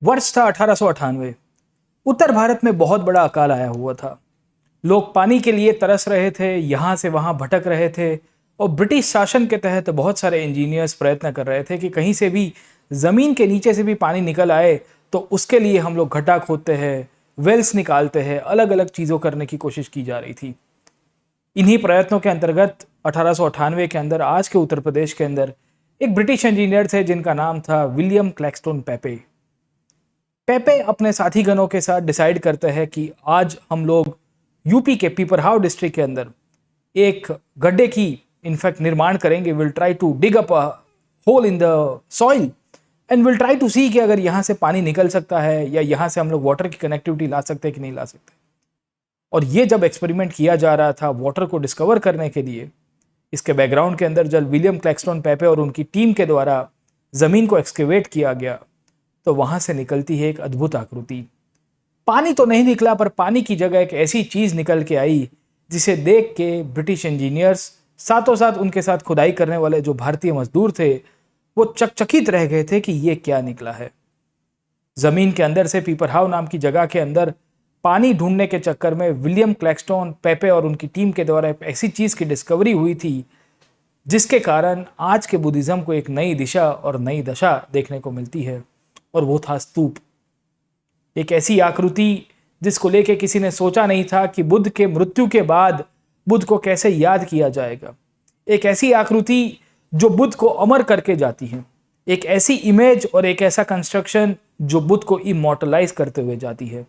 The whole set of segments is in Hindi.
वर्ष था 1898। उत्तर भारत में बहुत बड़ा अकाल आया हुआ था। लोग पानी के लिए तरस रहे थे, यहाँ से वहाँ भटक रहे थे और ब्रिटिश शासन के तहत बहुत सारे इंजीनियर्स प्रयत्न कर रहे थे कि कहीं से भी ज़मीन के नीचे से भी पानी निकल आए। तो उसके लिए हम लोग गड्ढा खोदते हैं, वेल्स निकालते हैं, अलग अलग चीज़ों करने की कोशिश की जा रही थी। इन्हीं प्रयत्नों के अंतर्गत 1898 के अंदर आज के उत्तर प्रदेश के अंदर एक ब्रिटिश इंजीनियर थे जिनका नाम था विलियम क्लैक्सटोन पेपे। पेपे अपने साथी गणों के साथ डिसाइड करते हैं कि आज हम लोग यूपी के पीपरहाव डिस्ट्रिक्ट के अंदर एक गड्ढे की इनफैक्ट निर्माण करेंगे। Will try to dig up a hole in the soil and will try to see कि अगर यहाँ से पानी निकल सकता है या यहाँ से हम लोग वाटर की कनेक्टिविटी ला सकते हैं कि नहीं ला सकते। और ये जब एक्सपेरिमेंट किया जा रहा था वाटर को डिस्कवर करने के लिए, इसके बैकग्राउंड के अंदर जब विलियम क्लैक्सटोन पेपे और उनकी टीम के द्वारा ज़मीन को एक्सकेवेट किया गया तो वहां से निकलती है एक अद्भुत आकृति। पानी तो नहीं निकला, पर पानी की जगह एक ऐसी चीज निकल के आई जिसे देख के ब्रिटिश इंजीनियर्स, साथों साथ उनके साथ खुदाई करने वाले जो भारतीय मजदूर थे, वो चकचकित रह गए थे कि ये क्या निकला है। जमीन के अंदर से पीपरहाव नाम की जगह के अंदर पानी ढूंढने के चक्कर में विलियम क्लैक्सटोन पेपे और उनकी टीम के द्वारा एक ऐसी चीज की डिस्कवरी हुई थी जिसके कारण आज के बुद्धिज्म को एक नई दिशा और नई दशा देखने को मिलती है। और वो था स्तूप। एक ऐसी आकृति जिसको लेके किसी ने सोचा नहीं था कि बुद्ध के मृत्यु के बाद बुद्ध को कैसे याद किया जाएगा। एक ऐसी आकृति जो बुद्ध को अमर करके जाती है, एक ऐसी इमेज और एक ऐसा कंस्ट्रक्शन जो बुद्ध को इमॉर्टलाइज करते हुए जाती है।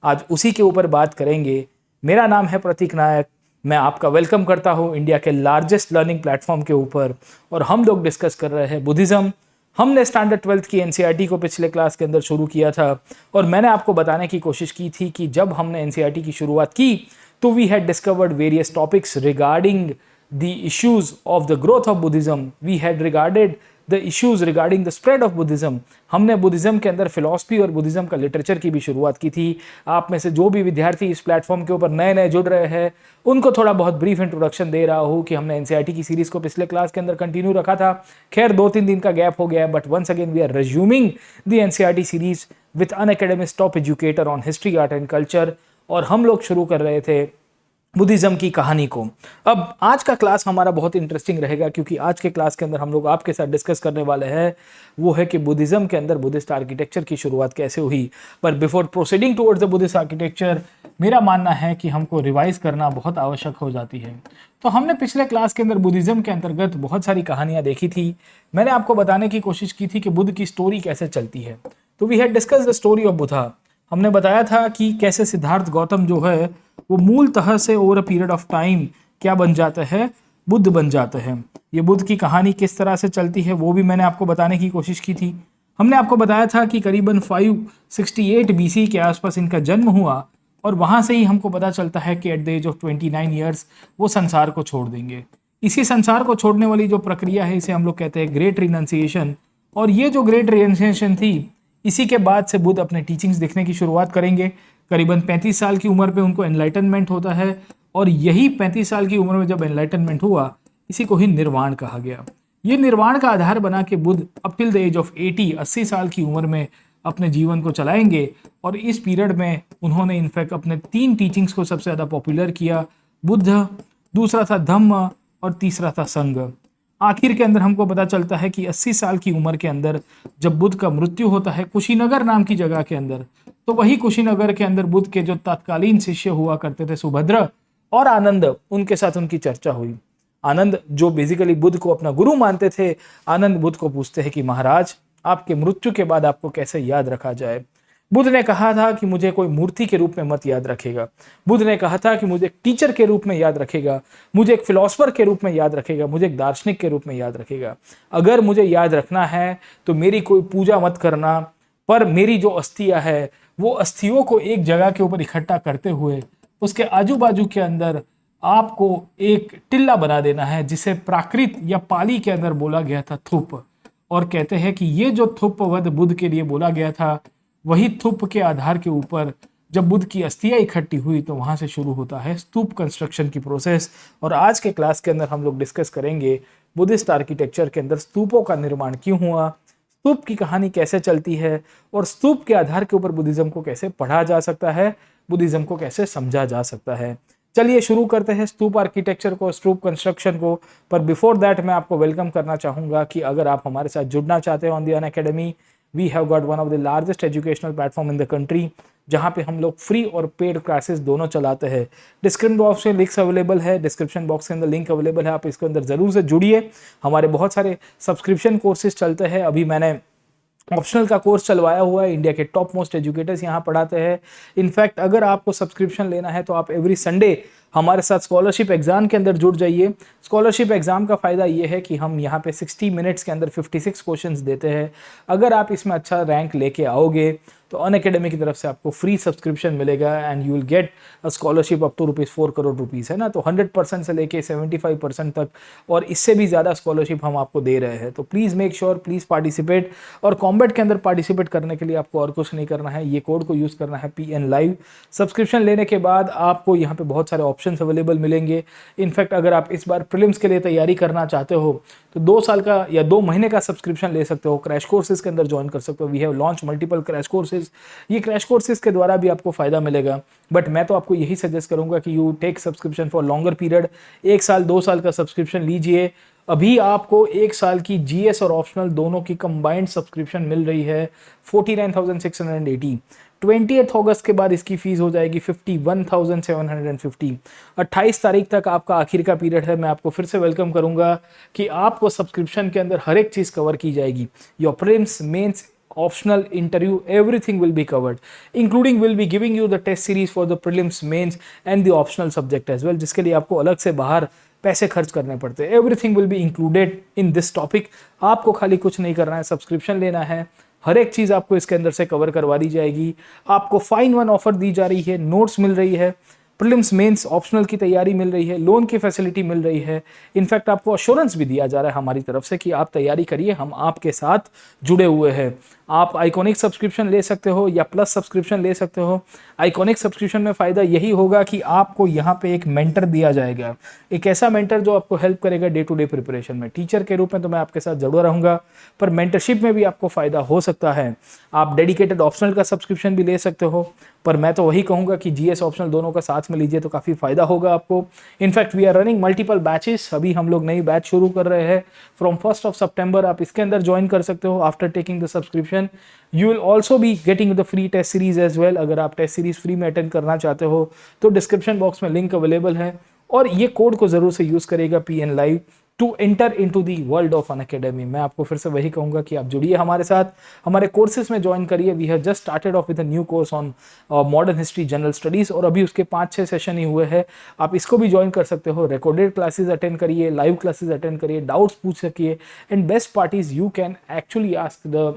आज उसी के ऊपर बात करेंगे। मेरा नाम है प्रतीक नायक। मैं आपका वेलकम करता हूं इंडिया के लार्जेस्ट लर्निंग प्लेटफॉर्म के ऊपर और हम लोग डिस्कस कर रहे हैं बुद्धिज्म। हमने स्टैंडर्ड 12th की एनसीईआरटी को पिछले क्लास के अंदर शुरू किया था और मैंने आपको बताने की कोशिश की थी कि जब हमने एनसीईआरटी की शुरुआत की तो we had discovered various topics regarding the issues of the growth of Buddhism. We had regarded the issues regarding the spread of Buddhism. हमने बुद्धिज्म के अंदर फिलॉसफी और बुद्धिज्म का लिटरेचर की भी शुरुआत की थी। आप में से जो भी विद्यार्थी इस प्लेटफॉर्म के ऊपर नए नए जुड़ रहे हैं उनको थोड़ा बहुत ब्रीफ इंट्रोडक्शन दे रहा हूँ कि हमने एनसीईआरटी की सीरीज को पिछले क्लास के अंदर कंटिन्यू रखा था। खैर 2-3 दिन का गैप हो गया, but once again we are resuming the NCERT series with Unacademy top educator on history, art and culture. और हम लोग शुरू कर रहे थे बुद्धिज्म की कहानी को। अब आज का क्लास हमारा बहुत इंटरेस्टिंग रहेगा क्योंकि आज के क्लास के अंदर हम लोग आपके साथ डिस्कस करने वाले हैं वो है कि बुद्धिज्म के अंदर बुद्धिस्ट आर्किटेक्चर की शुरुआत कैसे हुई। पर before proceeding towards the Buddhist architecture, मेरा मानना है कि हमको रिवाइज करना बहुत आवश्यक हो जाती है। तो हमने पिछले क्लास के अंदर बुद्धिज्म के अंतर्गत बहुत सारी कहानियां देखी थी। मैंने आपको बताने की कोशिश की थी कि बुद्ध की स्टोरी कैसे चलती है। तो we had discuss the story of Buddha. हमने बताया था कि कैसे सिद्धार्थ गौतम जो है वो मूलतः से over a period of time क्या बन जाता है, बुद्ध बन जाते हैं। ये बुद्ध की कहानी किस तरह से चलती है वो भी मैंने आपको बताने की कोशिश की थी। हमने आपको बताया था कि करीबन 568 बीसी के आसपास इनका जन्म हुआ और वहां से ही हमको पता चलता है कि at the age of 29 years वो संसार को छोड़ देंगे। इसी संसार को छोड़ने वाली जो प्रक्रिया है इसे हम लोग कहते हैं ग्रेट रिनंसिएशन। और ये जो ग्रेट रिनंसिएशन थी, इसी के बाद से बुद्ध अपने टीचिंग्स लिखने की शुरुआत करेंगे। करीबन 35 साल की उम्र पे उनको एनलाइटनमेंट होता है और यही 35 साल की उम्र में जब एनलाइटनमेंट हुआ, इसी को ही निर्वाण कहा गया। ये निर्वाण का आधार बना के Buddha up till the age of 80 साल की उम्र में अपने जीवन को चलाएंगे। और इस पीरियड में उन्होंने इनफैक्ट अपने 3 टीचिंग्स को सबसे ज़्यादा पॉपुलर किया। बुद्ध, दूसरा था धम्म और तीसरा था संघ। आखिर के अंदर हमको पता चलता है कि 80 साल की उम्र के अंदर जब बुद्ध का मृत्यु होता है कुशीनगर नाम की जगह के अंदर, तो वही कुशीनगर के अंदर बुद्ध के जो तत्कालीन शिष्य हुआ करते थे सुभद्र और आनंद, उनके साथ उनकी चर्चा हुई। आनंद जो बेसिकली बुद्ध को अपना गुरु मानते थे, आनंद बुद्ध को पूछते हैं कि महाराज, आपके मृत्यु के बाद आपको कैसे याद रखा जाए। बुद्ध ने कहा था कि मुझे कोई मूर्ति के रूप में मत याद रखेगा। बुद्ध ने कहा था कि मुझे एक टीचर के रूप में याद रखेगा, मुझे एक फिलोसफर के रूप में याद रखेगा, मुझे एक दार्शनिक के रूप में याद रखेगा। अगर मुझे याद रखना है तो मेरी कोई पूजा मत करना, पर मेरी जो अस्थियां है वो अस्थियों को एक जगह के ऊपर इकट्ठा करते हुए उसके आजू बाजू के अंदर आपको एक टिल्ला बना देना है, जिसे प्राकृत या पाली के अंदर बोला गया था थुप। और कहते हैं कि ये जो थुप वध बुद्ध के लिए बोला गया था, वही थुप के आधार के ऊपर जब बुद्ध की अस्थियां इकट्ठी हुई तो वहां से शुरू होता है स्तूप कंस्ट्रक्शन की प्रोसेस। और आज के क्लास के अंदर हम लोग डिस्कस करेंगे बुद्धिस्ट आर्किटेक्चर के अंदर स्तूपों का निर्माण क्यों हुआ, स्तूप की कहानी कैसे चलती है और स्तूप के आधार के ऊपर बुद्धिज्म को कैसे पढ़ा जा सकता है, बुद्धिज्म को कैसे समझा जा सकता है। चलिए शुरू करते हैं स्तूप आर्किटेक्चर को, स्तूप कंस्ट्रक्शन को। पर बिफोर दैट मैं आपको वेलकम करना चाहूंगा कि अगर आप हमारे साथ जुड़ना चाहते हो on the Unacademy, we have got one of the largest educational platform in the country, जहाँ पे हम लोग फ्री और पेड क्लासेस दोनों चलाते हैं। डिस्क्रिप्शन बॉक्स में लिंक्स अवेलेबल है, डिस्क्रिप्शन बॉक्स के अंदर लिंक अवेलेबल है, आप इसके अंदर जरूर से जुड़िए। हमारे बहुत सारे सब्सक्रिप्शन कोर्सेज चलते हैं। अभी मैंने ऑप्शनल का कोर्स चलवाया हुआ है, इंडिया के टॉप मोस्ट एजुकेटर्स यहाँ पढ़ाते हैं। इनफैक्ट अगर आपको सब्सक्रिप्शन लेना है तो आप एवरी संडे हमारे साथ स्कॉलरशिप एग्जाम के अंदर जुड़ जाइए। स्कॉलरशिप एग्जाम का फायदा ये है कि हम यहाँ पे 60 मिनट्स के अंदर 56 क्वेश्चंस देते हैं। अगर आप इसमें अच्छा रैंक लेके आओगे तो अनअकैडमी की तरफ से आपको फ्री सब्सक्रिप्शन मिलेगा and you will get a scholarship up to ₹4 crore है ना। तो 100% से लेके 75% तक और इससे भी ज़्यादा स्कॉलरशिप हम आपको दे रहे हैं। तो please make sure, please participate. और कॉम्बैट के अंदर पार्टिसिपेट करने के लिए आपको और कुछ नहीं करना है, ये कोड को यूज़ करना है PN Live। सब्सक्रिप्शन लेने के बाद आपको यहाँ पे बहुत सारे ऑप्शंस अवेलेबल मिलेंगे। इनफैक्ट अगर आप इस बार प्रीलिम्स के लिए तैयारी करना चाहते हो तो 2 साल का या 2 महीने का सब्सक्रिप्शन ले सकते हो, क्रैश कोर्सेज के अंदर ज्वाइन कर सकते हो। We have launch multiple crash courses. ये क्रैश कोर्सेज के द्वारा भी आपको फायदा मिलेगा, बट मैं तो आपको यही सजेस्ट करूंगा कि you take subscription for longer period. 1 साल 2 साल का सब्सक्रिप्शन लीजिए। अभी आपको 1 साल की GS और ऑप्शनल दोनों की कंबाइंड सब्सक्रिप्शन मिल रही है 49,680। 28 अगस्त के बाद इसकी फीस हो जाएगी 51,750। 28 तारीख तक आपका आखिर का पीरियड है। मैं आपको फिर से वेलकम करूंगा कि आपको सब्सक्रिप्शन के अंदर हर एक चीज कवर की जाएगी। Your prelims, mains, optional interview, everything will be covered, including will be giving you the test series for the prelims, mains and the optional subject as well, जिसके लिए आपको अलग से बाहर पैसे खर्च करने पड़ते हैं। Everything will be included in this topic. आपको खाली कुछ नहीं करना है, सब्सक्रिप्शन लेना है, हर एक चीज़ आपको इसके अंदर से कवर करवा दी जाएगी। आपको फाइन 1 ऑफर दी जा रही है, नोट्स मिल रही है, प्रीलिम्स मेंस ऑप्शनल की तैयारी मिल रही है, लोन की फैसिलिटी मिल रही है। इनफैक्ट आपको अश्योरेंस भी दिया जा रहा है हमारी तरफ से कि आप तैयारी करिए, हम आपके साथ जुड़े हुए हैं। आप आइकॉनिक सब्सक्रिप्शन ले सकते हो या प्लस सब्सक्रिप्शन ले सकते हो। आइकॉनिक सब्सक्रिप्शन में फ़ायदा यही होगा कि आपको यहाँ पे एक मेंटर दिया जाएगा, एक ऐसा मेंटर जो आपको हेल्प करेगा डे टू डे प्रिपरेशन में। टीचर के रूप में तो मैं आपके साथ जुड़ा रहूँगा, पर मेंटरशिप में भी आपको फ़ायदा हो सकता है। आप डेडिकेटेड ऑप्शनल का सब्सक्रिप्शन भी ले सकते हो, पर मैं तो वही कहूँगा कि GS ऑप्शनल दोनों का साथ में लीजिए तो काफ़ी फ़ायदा होगा आपको। In fact we are running multiple batches. अभी हम लोग नई बैच शुरू कर रहे हैं फ्रॉम 1 सितंबर। आप इसके अंदर ज्वाइन कर सकते हो after taking the subscription. You will also be getting the free test series as well. अगर आप टेस्ट सीरीज फ्री में अटेंड करना चाहते हो तो डिस्क्रिप्शन बॉक्स में लिंक अवेलेबल है और ये कोड को जरूर से यूज करेगा PN Live to enter into the world of Unacademy. मैं आपको फिर से वही कहूंगा कि आप जुड़िए हमारे साथ, हमारे कोर्सेज में ज्वाइन करिए। We have just started off with a new course on modern history general studies और अभी उसके 5-6 सेशन ही हुए हैं। आप इसको भी ज्वाइन कर सकते हो। रिकॉर्डेड क्लासेस अटेंड करिए, लाइव क्लासेस अटेंड करिए, डाउट्स पूछ सकिए and best part is you can actually ask the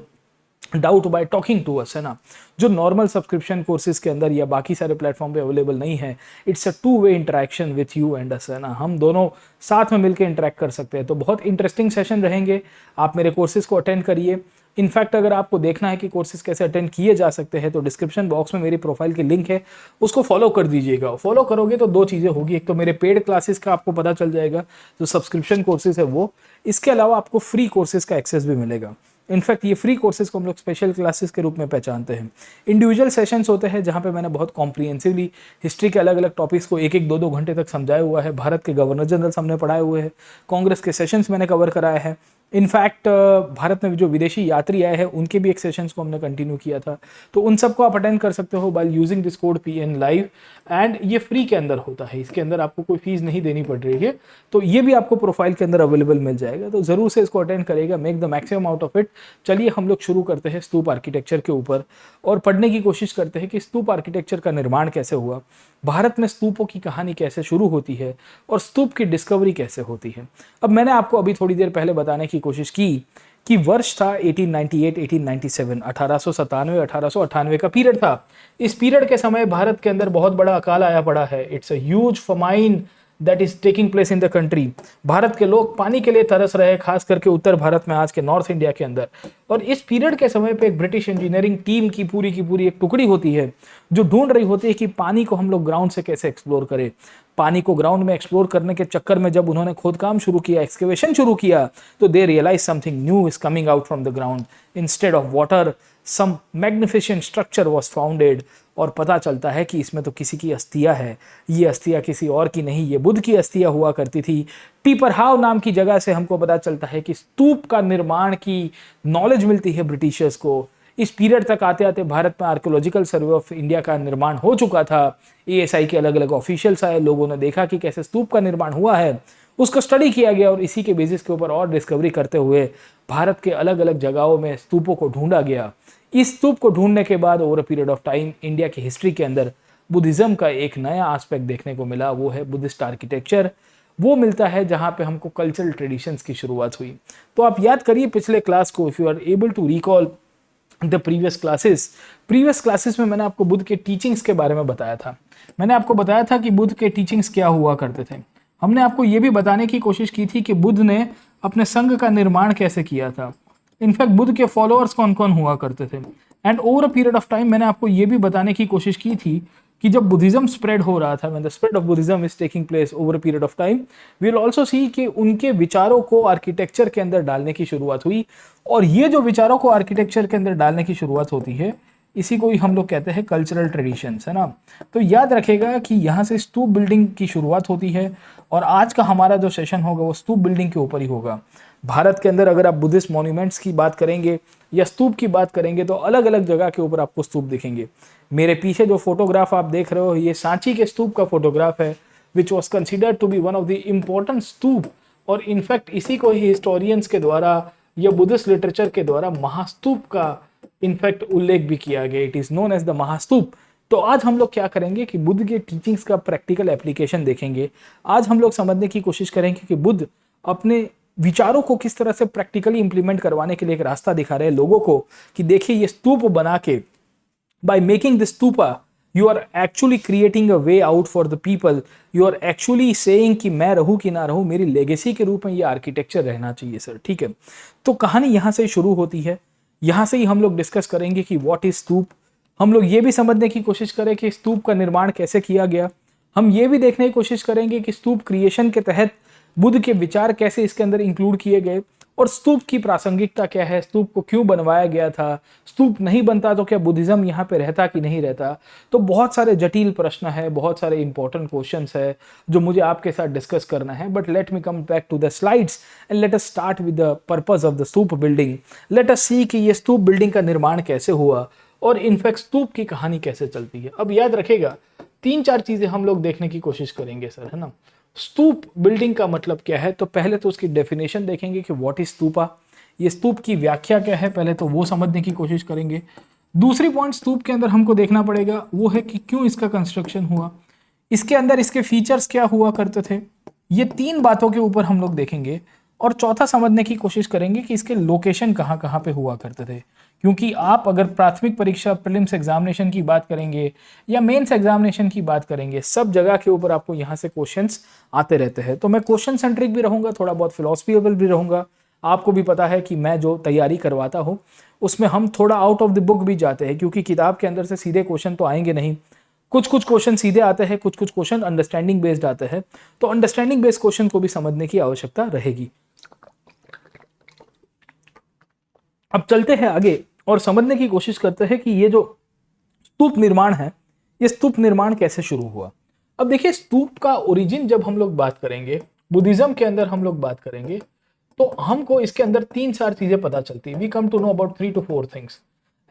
doubt by talking to us, है ना, जो नॉर्मल सब्सक्रिप्शन कोर्सेज के अंदर या बाकी सारे प्लेटफॉर्म पे अवेलेबल नहीं है। इट्स अ 2-वे interaction with you and us, है ना, हम दोनों साथ में मिलकर इंटरेक्ट कर सकते हैं। तो बहुत इंटरेस्टिंग सेशन रहेंगे, आप मेरे कोर्सेज को अटेंड करिए। इनफैक्ट अगर आपको देखना है कि कोर्सेज कैसे अटेंड किए जा सकते हैं तो डिस्क्रिप्शन बॉक्स में मेरी प्रोफाइल की लिंक है, उसको फॉलो कर दीजिएगा। फॉलो करोगे तो 2 चीज़ें होगी, एक तो मेरे पेड क्लासेस का आपको पता चल जाएगा जो सब्सक्रिप्शन कोर्सेज है वो, इसके अलावा आपको फ्री कोर्सेज का एक्सेस भी मिलेगा। इनफैक्ट ये फ्री कोर्सेज को हम लोग स्पेशल क्लासेस के रूप में पहचानते हैं। इंडिविजुअल सेशंस होते हैं जहाँ पे मैंने बहुत कॉम्प्रिहेंसिवली हिस्ट्री के अलग अलग टॉपिक्स को 1-1, 2-2 घंटे तक समझाया हुआ है। भारत के गवर्नर जनरल हमने पढ़ाए हुए हैं, कांग्रेस के सेशंस मैंने कवर कराया है। इनफैक्ट भारत में जो विदेशी यात्री आए हैं उनके भी एक सेशंस को हमने कंटिन्यू किया था। तो उन सबको आप अटेंड कर सकते हो by using this code PN Live and ये फ्री के अंदर होता है, इसके अंदर आपको कोई फीस नहीं देनी पड़ रही है। तो ये भी आपको प्रोफाइल के अंदर अवेलेबल मिल जाएगा, तो जरूर से इसको अटेंड करेगा, make the maximum out of it. चलिए हम लोग शुरू करते हैं स्तूप आर्किटेक्चर के ऊपर और पढ़ने की कोशिश करते हैं कि स्तूप आर्किटेक्चर का निर्माण कैसे हुआ, भारत में स्तूपों की कहानी कैसे शुरू होती है और स्तूप की डिस्कवरी कैसे होती है। अब मैंने आपको अभी थोड़ी देर पहले बताने की कोशिश की कि वर्ष था 1898, 1897, 1897, 1898 का पीरियड था। इस पीरियड के समय भारत के अंदर बहुत बड़ा अकाल आया पड़ा है। It's a huge famine that is taking place in the country. Bharat के लोग पानी के लिए तरस रहे, खास करके उत्तर भारत में, आज के नॉर्थ इंडिया के अंदर। और इस पीरियड के समय पे एक ब्रिटिश इंजीनियरिंग टीम की पूरी एक टुकड़ी होती है जो ढूंढ रही होती है कि पानी को हम लोग ग्राउंड से कैसे एक्सप्लोर करें। पानी को ग्राउंड में एक्सप्लोर करने के चक्कर में जब उन्होंने खोदकाम शुरू किया, एक्सकेवेशन शुरू किया, तो they realise something new is coming out from the ground. Instead of water some magnificent structure was founded. और पता चलता है कि इसमें तो किसी की अस्थियां है, ये अस्थियां किसी और की नहीं, ये बुद्ध की अस्थियां हुआ करती थी। पीपरहाव नाम की जगह से हमको पता चलता है कि स्तूप का निर्माण की नॉलेज मिलती है ब्रिटिशर्स को। इस पीरियड तक आते आते भारत में आर्कियोलॉजिकल सर्वे ऑफ इंडिया का निर्माण हो चुका था। एएसआई के अलग अलग ऑफिशियल्स आए, लोगों ने देखा कि कैसे स्तूप का निर्माण हुआ है, उसका स्टडी किया गया और इसी के बेसिस के ऊपर और डिस्कवरी करते हुए भारत के अलग अलग जगहों में स्तूपों को ढूंढा गया। इस स्तूप को ढूंढने के बाद over a period of time India की हिस्ट्री के अंदर बुद्धिज्म का एक नया एस्पेक्ट देखने को मिला, वो है बुद्धिस्ट आर्किटेक्चर। वो मिलता है जहां पे हमको कल्चरल ट्रेडिशंस की शुरुआत हुई। तो आप याद करिए पिछले क्लास को, if you are able to recall the previous classes में मैंने आपको बुद्ध के टीचिंग्स के बारे में बताया था। मैंने आपको बताया था कि बुद्ध के टीचिंग्स क्या हुआ करते थे। हमने आपको ये भी बताने की कोशिश की थी कि बुद्ध ने अपने संघ का निर्माण कैसे किया था। इनफैक्ट बुद्ध के फॉलोअर्स कौन कौन हुआ करते थे। And over a period of time मैंने आपको ये भी बताने की कोशिश की थी कि जब बुद्धिज्म स्प्रेड हो रहा था, when the spread of Buddhism is taking place over a period of time, we will also see कि उनके विचारों को आर्किटेक्चर के अंदर डालने की शुरुआत हुई। और ये जो विचारों को आर्किटेक्चर के अंदर डालने की शुरुआत होती है, इसी को ही हम लोग कहते हैं कल्चरल ट्रेडिशंस, है ना। तो याद रखेगा कि यहाँ से स्तूप बिल्डिंग की शुरुआत होती है और आज का हमारा जो सेशन होगा वो स्तूप बिल्डिंग के ऊपर ही होगा। भारत के अंदर अगर आप बुद्धिस्ट मॉन्यूमेंट्स की बात करेंगे या स्तूप की बात करेंगे तो अलग अलग जगह के ऊपर आपको स्तूप दिखेंगे। मेरे पीछे जो फोटोग्राफ आप देख रहे हो, ये सांची के स्तूप का फोटोग्राफ है, which was considered to be one of the important stupa. और इनफैक्ट इसी को ही हिस्टोरियंस के द्वारा या बुद्धिस्ट लिटरेचर के द्वारा महास्तूप का इनफैक्ट उल्लेख भी किया गया। It is known as the Mahastupa. तो आज हम लोग क्या करेंगे कि बुद्ध के टीचिंग्स का प्रैक्टिकल एप्लीकेशन देखेंगे। आज हम लोग समझने की कोशिश करेंगे कि बुद्ध अपने विचारों को किस तरह से प्रैक्टिकली इंप्लीमेंट करवाने के लिए एक रास्ता दिखा रहे हैं लोगों को कि देखिए ये स्तूप बना के, by making this stupa you are actually creating a way out for the people. You are actually saying कि मैं रहूं कि ना रहूं, मेरी लेगेसी के रूप में ये आर्किटेक्चर रहना चाहिए सर, ठीक है। तो कहानी यहां से शुरू होती है, यहां से ही हम लोग डिस्कस करेंगे कि व्हाट इज स्तूप। हम लोग ये भी समझने की कोशिश करें कि स्तूप का निर्माण कैसे किया गया। हम ये भी देखने की कोशिश करेंगे कि स्तूप क्रिएशन के तहत बुद्ध के विचार कैसे इसके अंदर इंक्लूड किए गए और स्तूप की प्रासंगिकता क्या है, स्तूप को क्यों बनवाया गया था, स्तूप नहीं बनता तो क्या बुद्धिज्म यहाँ पे रहता कि नहीं रहता। तो बहुत सारे जटिल प्रश्न है, बहुत सारे इंपॉर्टेंट क्वेश्चंस है जो मुझे आपके साथ डिस्कस करना है। But let me come back to the slides and let us start with the purpose of the stupa building. Let us see कि ये स्तूप बिल्डिंग का निर्माण कैसे हुआ और इनफैक्ट स्तूप की कहानी कैसे चलती है। अब याद रखेगा 3-4 चीजें हम लोग देखने की कोशिश करेंगे सर, है ना। स्तूप बिल्डिंग का मतलब क्या है, तो पहले तो उसकी डेफिनेशन देखेंगे कि व्हाट इज स्तूपा, ये स्तूप की व्याख्या क्या है, पहले तो वो समझने की कोशिश करेंगे। दूसरी पॉइंट स्तूप के अंदर हमको देखना पड़ेगा वो है कि क्यों इसका कंस्ट्रक्शन हुआ, इसके अंदर इसके फीचर्स क्या हुआ करते थे। ये 3 बातों के ऊपर हम लोग देखेंगे और चौथा समझने की कोशिश करेंगे कि इसके लोकेशन कहाँ कहाँ पे हुआ करते थे। क्योंकि आप अगर प्राथमिक परीक्षा प्रीलिम्स एग्जामिनेशन की बात करेंगे या मेंस एग्जामिनेशन की बात करेंगे, सब जगह के ऊपर आपको यहाँ से क्वेश्चंस आते रहते हैं। तो मैं क्वेश्चन सेंट्रिक भी रहूंगा, थोड़ा बहुत फिलोसफिकल भी रहूंगा। आपको भी पता है कि मैं जो तैयारी करवाता हूँ उसमें हम थोड़ा आउट ऑफ द बुक भी जाते हैं, क्योंकि किताब के अंदर से सीधे क्वेश्चन तो आएंगे नहीं। कुछ क्वेश्चन सीधे आते हैं, कुछ क्वेश्चन अंडरस्टैंडिंग बेस्ड आते हैं। तो अंडरस्टैंडिंग बेस्ड क्वेश्चन को भी समझने की आवश्यकता रहेगी। अब चलते हैं आगे और समझने की कोशिश करते हैं कि ये जो स्तूप निर्माण है, ये स्तूप निर्माण कैसे शुरू हुआ। अब देखिए स्तूप का ओरिजिन जब हम लोग बात करेंगे, बुद्धिज्म के अंदर हम लोग बात करेंगे, तो हमको इसके अंदर 3-4 चीजें पता चलती है। We come to know about 3 to 4 things.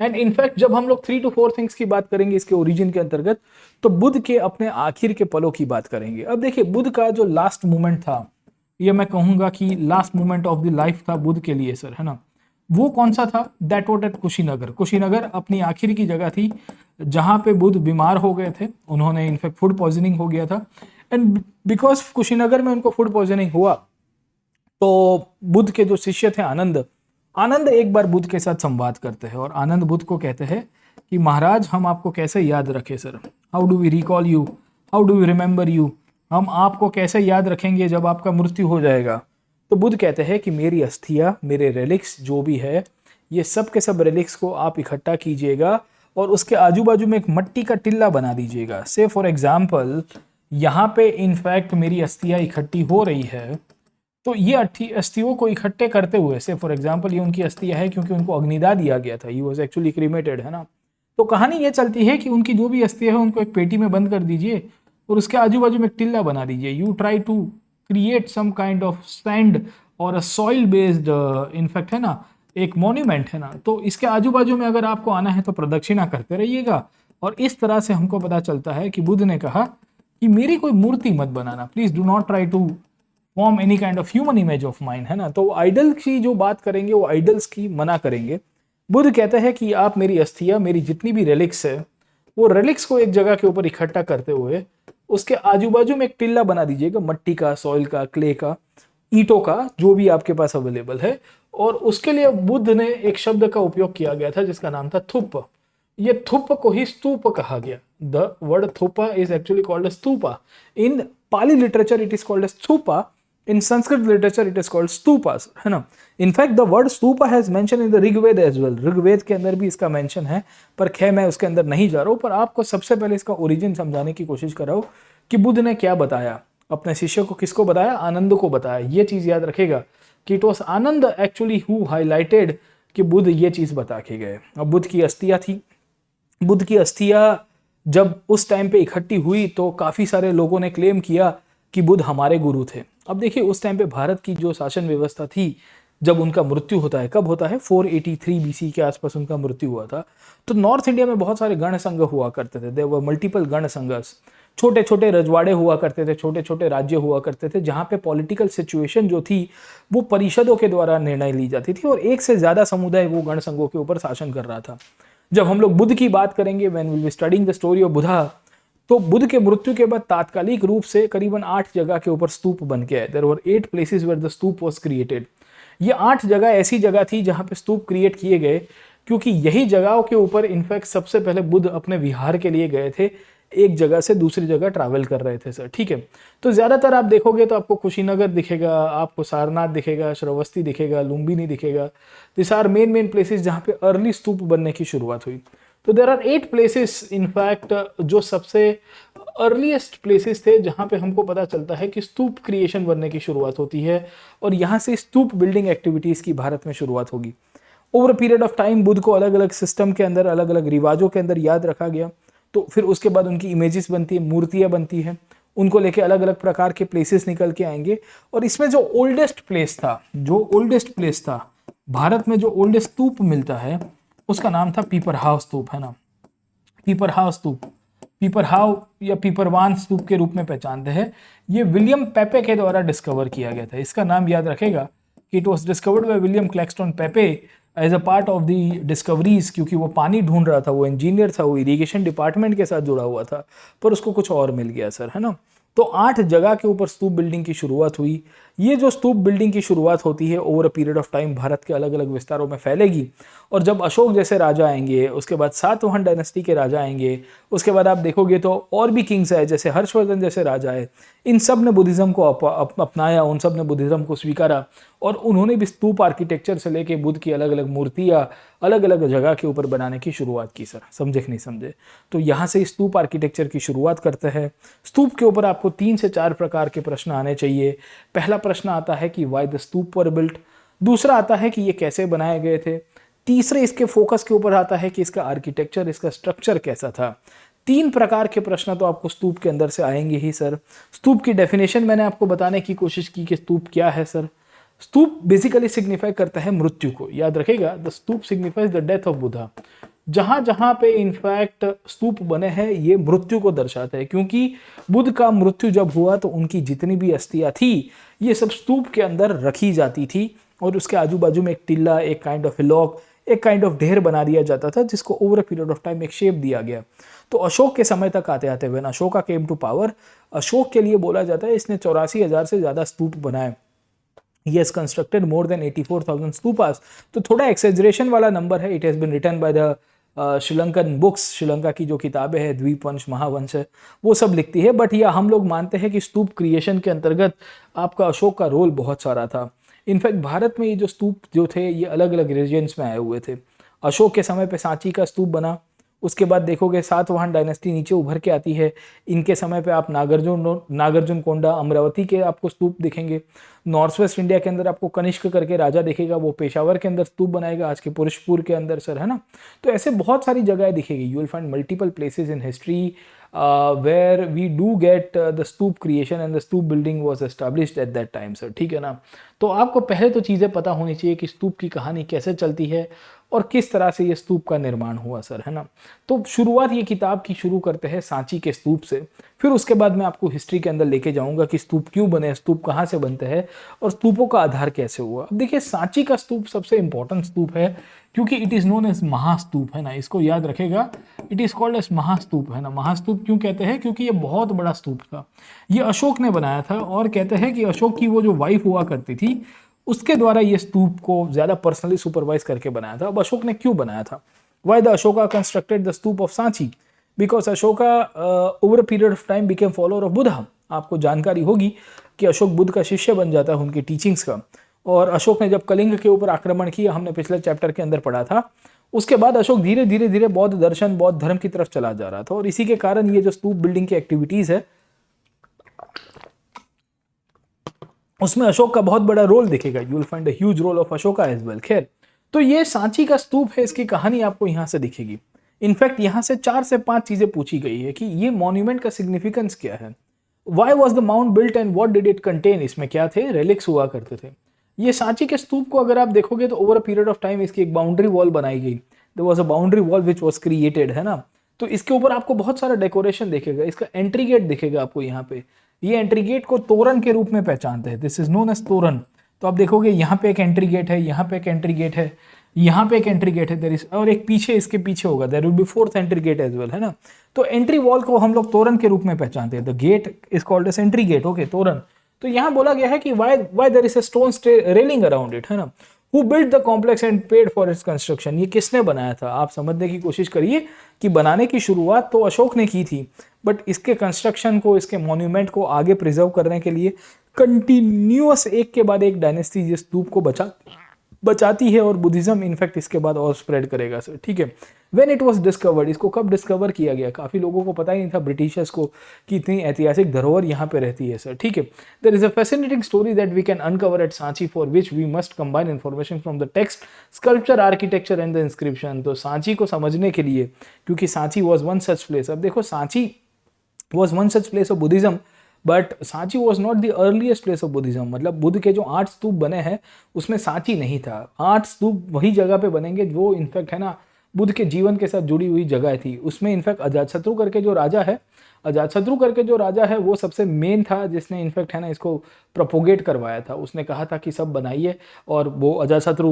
And in fact जब हम लोग 3 to 4 थिंग्स की बात करेंगे इसके ओरिजिन के अंतर्गत, तो बुद्ध के अपने आखिर के पलों की बात करेंगे। अब देखिए बुद्ध का जो लास्ट मोमेंट था, ये मैं कहूंगा कि last moment of the life था बुद्ध के लिए सर, है ना। वो कौन सा था, that was at Kushinagar. Kushinagar अपनी आखिर की जगह थी जहां पे बुद्ध बीमार हो गए थे, उन्होंने इनफैक्ट फूड पॉइजनिंग हो गया था। एंड बिकॉज कुशीनगर में उनको फूड पॉइजनिंग हुआ तो बुद्ध के जो शिष्य थे आनंद एक बार बुद्ध के साथ संवाद करते हैं और आनंद बुद्ध को कहते हैं कि महाराज हम आपको कैसे याद रखें sir, how do we recall you, how do we remember you. हम आपको कैसे याद रखेंगे जब आपका मृत्यु हो जाएगा? तो बुद्ध कहते हैं कि मेरी अस्थियां, मेरे रेलिक्स जो भी है, ये सब के सब रेलिक्स को आप इकट्ठा कीजिएगा और उसके आजू बाजू में एक मट्टी का टिल्ला बना दीजिएगा। से फॉर एग्जाम्पल यहाँ पे इनफैक्ट मेरी अस्थियां इकट्ठी हो रही है, तो ये अस्थियों को इकट्ठे करते हुए, से फॉर एग्जाम्पल ये उनकी अस्थियां है क्योंकि उनको अग्निदाह दिया गया था, ही वॉज एक्चुअली क्रीमेटेड, है ना। तो कहानी ये चलती है कि उनकी जो भी अस्थियां है उनको एक पेटी में बंद कर दीजिए और उसके आजू बाजू में एक टिल्ला बना दीजिए। You try to create some kind of sand और अ सॉइल बेस्ड इनफैक्ट, है ना, एक मॉन्यूमेंट, है ना। तो इसके आजू बाजू में अगर आपको आना है तो प्रदक्षिणा करते रहिएगा। और इस तरह से हमको पता चलता है कि बुद्ध ने कहा कि मेरी कोई मूर्ति मत बनाना, please do not try to form any kind of human image of mind, है ना। तो आइडल की जो बात करेंगे वो आइडल्स की मना करेंगे। बुद्ध कहते हैं कि आप मेरी अस्थियां, मेरी जितनी भी रेलिक्स है, वो रेलिक्स को एक जगह के ऊपर इकट्ठा करते हुए उसके आजू बाजू में एक टिल्ला बना दीजिएगा, मट्टी का, सॉइल का, क्ले का, ईंटों का, जो भी आपके पास अवेलेबल है। और उसके लिए बुद्ध ने एक शब्द का उपयोग किया गया था जिसका नाम था थुप। ये थुप को ही स्तूप कहा गया। The word thupa is actually called stupa. In Pali literature it is called stupa, in Sanskrit literature it is called stupas, है ना। In fact the word stupa has mentioned in the Rigved as well। Rigveda के अंदर भी इसका मेंशन है, पर खैर मैं उसके अंदर नहीं जा रहा हूँ। पर आपको सबसे पहले इसका ओरिजिन समझाने की कोशिश कर रहा हूँ कि बुद्ध ने क्या बताया अपने शिष्य को। किसको बताया? आनंद को बताया। ये चीज याद रखेगा कि it was Anand actually who highlighted कि बुद्ध ये चीज बता के गए। अब बुद्ध की अस्थियां थी, बुद्ध की अस्थियां जब उस टाइम पे इकट्ठी हुई तो काफी सारे लोगों ने क्लेम किया कि बुद्ध हमारे गुरु थे। अब देखिए उस टाइम पे भारत की जो शासन व्यवस्था थी, जब उनका मृत्यु होता है, कब होता है? 483 बीसी के आसपास उनका मृत्यु हुआ था। तो नॉर्थ इंडिया में बहुत सारे गण संघ हुआ करते थे। देयर वर मल्टीपल गण संघस। छोटे छोटे रजवाड़े हुआ करते थे, छोटे छोटे राज्य हुआ करते थे, जहां पे पॉलिटिकल सिचुएशन जो थी वो परिषदों के द्वारा निर्णय ली जाती थी और एक से ज्यादा समुदाय वो गण संघों के ऊपर शासन कर रहा था। जब हम लोग बुद्ध की बात करेंगे, when we will be studying the story of Buddha, तो बुद्ध के मृत्यु के बाद तात्कालिक रूप से करीबन 8 जगह के ऊपर स्तूप बन के आए। There were 8 places where the stupa was created. ये 8 जगह ऐसी जगह थी जहां पे स्तूप क्रिएट किए गए, क्योंकि यही जगहों के ऊपर इनफैक्ट सबसे पहले बुद्ध अपने विहार के लिए गए थे। एक जगह से दूसरी जगह ट्रैवल कर रहे थे सर, ठीक है। तो ज्यादातर आप देखोगे तो आपको कुशीनगर दिखेगा, आपको सारनाथ दिखेगा, श्रावस्ती दिखेगा, लुम्बिनी दिखेगा। दिस आर मेन प्लेसेस जहां पे अर्ली स्तूप बनने की शुरुआत हुई। तो देर आर 8 प्लेसेस इनफैक्ट जो सबसे अर्लीस्ट प्लेसेस थे जहां पे हमको पता चलता है कि स्तूप क्रिएशन बनने की शुरुआत होती है और यहां से स्तूप बिल्डिंग एक्टिविटीज की भारत में शुरुआत होगी। Over period of time Buddha को अलग अलग सिस्टम के अंदर, अलग अलग रिवाजों के अंदर याद रखा गया। तो फिर उसके बाद उनकी इमेजेस बनती है, मूर्तियां बनती है, उनको लेके अलग अलग प्रकार के प्लेसेस निकल के आएंगे। और इसमें जो ओल्डेस्ट प्लेस था भारत में, जो ओल्डेस्ट स्तूप मिलता है उसका नाम था पीपरहाव स्तूप, है ना। पीपरहाव स्तूप, पीपरहाव या पीपरवान स्तूप के रूप में पहचानते हैं। ये विलियम पेपे के द्वारा डिस्कवर किया गया था। इसका नाम याद रखेगा कि it was discovered by William Claxton Peppe as a part of the discoveries, क्योंकि वो पानी ढूंढ रहा था, वो इंजीनियर था, वो इरिगेशन डिपार्टमेंट के साथ जुड़ा हुआ था, पर उसको कुछ और मिल गया सर, है ना। तो 8 जगह के ऊपर स्तूप बिल्डिंग की शुरुआत हुई। ये जो स्तूप बिल्डिंग की शुरुआत होती है over a period of time Bharat के अलग अलग विस्तारों में फैलेगी। और जब अशोक जैसे राजा आएंगे, उसके बाद सातवाहन डायनेस्टी के राजा आएंगे, उसके बाद आप देखोगे तो और भी किंग्स आए, जैसे हर्षवर्धन जैसे राजा आए। इन सब ने बुद्धिज्म को अपनाया, उन सब ने बुद्धिज्म को स्वीकारा और उन्होंने भी स्तूप आर्किटेक्चर से लेके बुद्ध की अलग अलग मूर्तियां अलग अलग जगह के ऊपर बनाने की शुरुआत की सर। समझे कि नहीं समझे? तो यहाँ से स्तूप आर्किटेक्चर की शुरुआत करते हैं। स्तूप के ऊपर आपको 3 से 4 प्रकार के प्रश्न आने चाहिए। पहला प्रश्न आता है कि why the stupa were built. दूसरा आता है कि ये कैसे बनाए गए थे। तीसरे इसके फोकस के ऊपर आता है कि इसका आर्किटेक्चर, इसका स्ट्रक्चर कैसा था। 3 प्रकार के प्रश्न तो आपको स्तूप के अंदर से आएंगे ही सर। स्तूप की डेफिनेशन मैंने आपको बताने की कोशिश की कि स्तूप क्या है सर। स्तूप बेसिकली सिग्निफाई करता है मृत्यु को, याद रखेगा। The stupa signifies the death of Buddha. जहां जहां पे इनफैक्ट स्तूप बने हैं ये मृत्यु को दर्शाते हैं, क्योंकि बुद्ध का मृत्यु जब हुआ तो उनकी जितनी भी अस्थियां थी ये सब स्तूप के अंदर रखी जाती थी और उसके आजू बाजू में एक टिल्ला, एक काइंड ऑफ हिलॉक, एक काइंड ऑफ ढेर बना दिया जाता था, जिसको over a period of time एक शेप दिया गया। तो अशोक के समय तक आते आते when Ashoka came to power, Ashok के लिए बोला जाता है इसने 84,000 से ज्यादा स्तूप बनाए। He has constructed more than 84,000 stupas। तो थोड़ा एक्सेजरेशन वाला नंबर है। It has been written by the Sri Lankan books, Sri Lanka की जो किताबें हैं, द्वीपवंश, महावंश है, वो सब लिखती है। बट यह हम लोग मानते हैं कि स्तूप क्रिएशन के अंतर्गत आपका अशोक का रोल बहुत सारा था। इनफैक्ट भारत में ये जो स्तूप जो थे ये अलग अलग रीजन्स में आए हुए थे। अशोक के समय पे सांची का स्तूप बना, उसके बाद देखोगे सातवाहन डायनेस्टी नीचे उभर के आती है, इनके समय पे आप नागार्जुन कोंडा, अमरावती के आपको स्तूप दिखेंगे। नॉर्थ वेस्ट इंडिया के अंदर आपको कनिष्क करके राजा दिखेगा, वो पेशावर के अंदर स्तूप बनाएगा, आज के पुरुषपुर के अंदर सर, है ना। तो ऐसे बहुत सारी जगह दिखेगी, you will find multiple places in history where we do get the stupa creation and the stupa building was established at that time sir, ठीक है ना। तो आपको पहले तो चीज़ें पता होनी चाहिए कि स्तूप की कहानी कैसे चलती है और किस तरह से ये स्तूप का निर्माण हुआ सर, है ना। तो शुरुआत ये किताब की शुरू करते हैं सांची के स्तूप से, फिर उसके बाद मैं आपको हिस्ट्री के अंदर लेके जाऊंगा कि स्तूप क्यों बने, स्तूप कहाँ से बनते हैं और स्तूपों का आधार कैसे हुआ। अब देखिए सांची का स्तूप सबसे इंपॉर्टेंट स्तूप है क्योंकि इट इज़ नोन एज महास्तूप, है ना, इसको याद रखेगा, इट इज़ कॉल्ड एज महास्तूप, है ना। महास्तूप क्यों कहते हैं? क्योंकि ये बहुत बड़ा स्तूप था, ये अशोक ने बनाया था और कहते हैं कि अशोक की वो जो वाइफ हुआ करती थी उसके द्वारा ये स्तूप को ज़्यादा पर्सनली सुपरवाइज करके बनाया था। अब अशोक ने क्यों बनाया था? Why the Ashoka constructed the stupa of Sanchi? Because Ashoka over a period of time became follower of Buddha. आपको जानकारी होगी कि अशोक बुद्ध का शिष्य बन जाता है उनकी टीचिंग्स का, और अशोक ने जब कलिंग के ऊपर आक्रमण किया, हमने पिछले चैप्टर के अंदर पढ़ा था, उसके बाद अशोक धीरे धीरे धीरे बौद्ध दर्शन, बौद्ध धर्म की तरफ चला जा रहा था, और इसी के कारण ये जो स्तूप बिल्डिंग की एक्टिविटीज़ है उसमें अशोक का बहुत बड़ा रोल दिखेगा। You will find a huge role of Ashoka as well. खैर, तो ये सांची का स्तूप है, इसकी कहानी आपको यहाँ से दिखेगी। इनफैक्ट यहाँ से 4 से 5 चीजें पूछी गई है कि ये मॉन्यूमेंट का सिग्निफिकेंस क्या है, why was the mount built and what did it contain, इसमें क्या थे, रेलिक्स हुआ करते थे। ये सांची के स्तूप को अगर आप देखोगे तो over a period of time इसकी एक बाउंड्री वॉल बनाई गई, there was a boundary wall which was created, है ना। तो इसके ऊपर आपको बहुत सारा डेकोरेशन दिखेगा, इसका एंट्री गेट दिखेगा आपको यहाँ पे, ये एंट्री गेट को तोरण के रूप में पहचानते हैं, दिस इज नोन एज तोरण। तो आप देखोगे यहाँ पे एक एंट्री गेट है, यहाँ पे एक एंट्री गेट है, यहाँ पे एक एंट्री गेट है, देयर इज, और एक पीछे इसके पीछे होगा, there will be 4th entry gate as well, है ना। तो एंट्री वॉल को हम लोग तोरण के रूप में पहचानते हैं, the gate is called as entry gate, okay, तोरण। तो यहाँ बोला गया है कि why there is a stone railing around it, है ना। Who built the complex and paid for its construction, ये किसने बनाया था? आप समझने की कोशिश करिए कि बनाने की शुरुआत तो अशोक ने की थी, बट इसके कंस्ट्रक्शन को, इसके मॉन्यूमेंट को आगे प्रिजर्व करने के लिए कंटिन्यूअस एक के बाद एक डायनेस्टी जिस स्तूप को बचाती है, और बुद्धिज्म इनफैक्ट इसके बाद और स्प्रेड करेगा सर, ठीक है। व्हेन इट वाज डिस्कवर्ड, इसको कब डिस्कवर किया गया? काफ़ी लोगों को पता ही नहीं था, ब्रिटिशर्स को, कि इतनी ऐतिहासिक धरोहर यहाँ पे रहती है सर, ठीक है। There is a fascinating story that we can uncover at Sanchi, for which we must combine information from the text, sculpture, architecture and the inscription. तो सांची को समझने के लिए, क्योंकि Sanchi was one such place, अब देखो Sanchi was one such place of Buddhism, but Sanchi was not the earliest place of Buddhism. मतलब बुद्ध के जो 8 स्तूप बने हैं उसमें सांची नहीं था। 8 स्तूप वही जगह पे बनेंगे जो इनफैक्ट, है ना, बुद्ध के जीवन के साथ जुड़ी हुई जगह थी। उसमें इनफैक्ट अजातशत्रु करके जो राजा है वो सबसे मेन था, जिसने इनफैक्ट, है ना, इसको प्रोपोगेट करवाया था। उसने कहा था कि सब बनाइए, और वो अजातशत्रु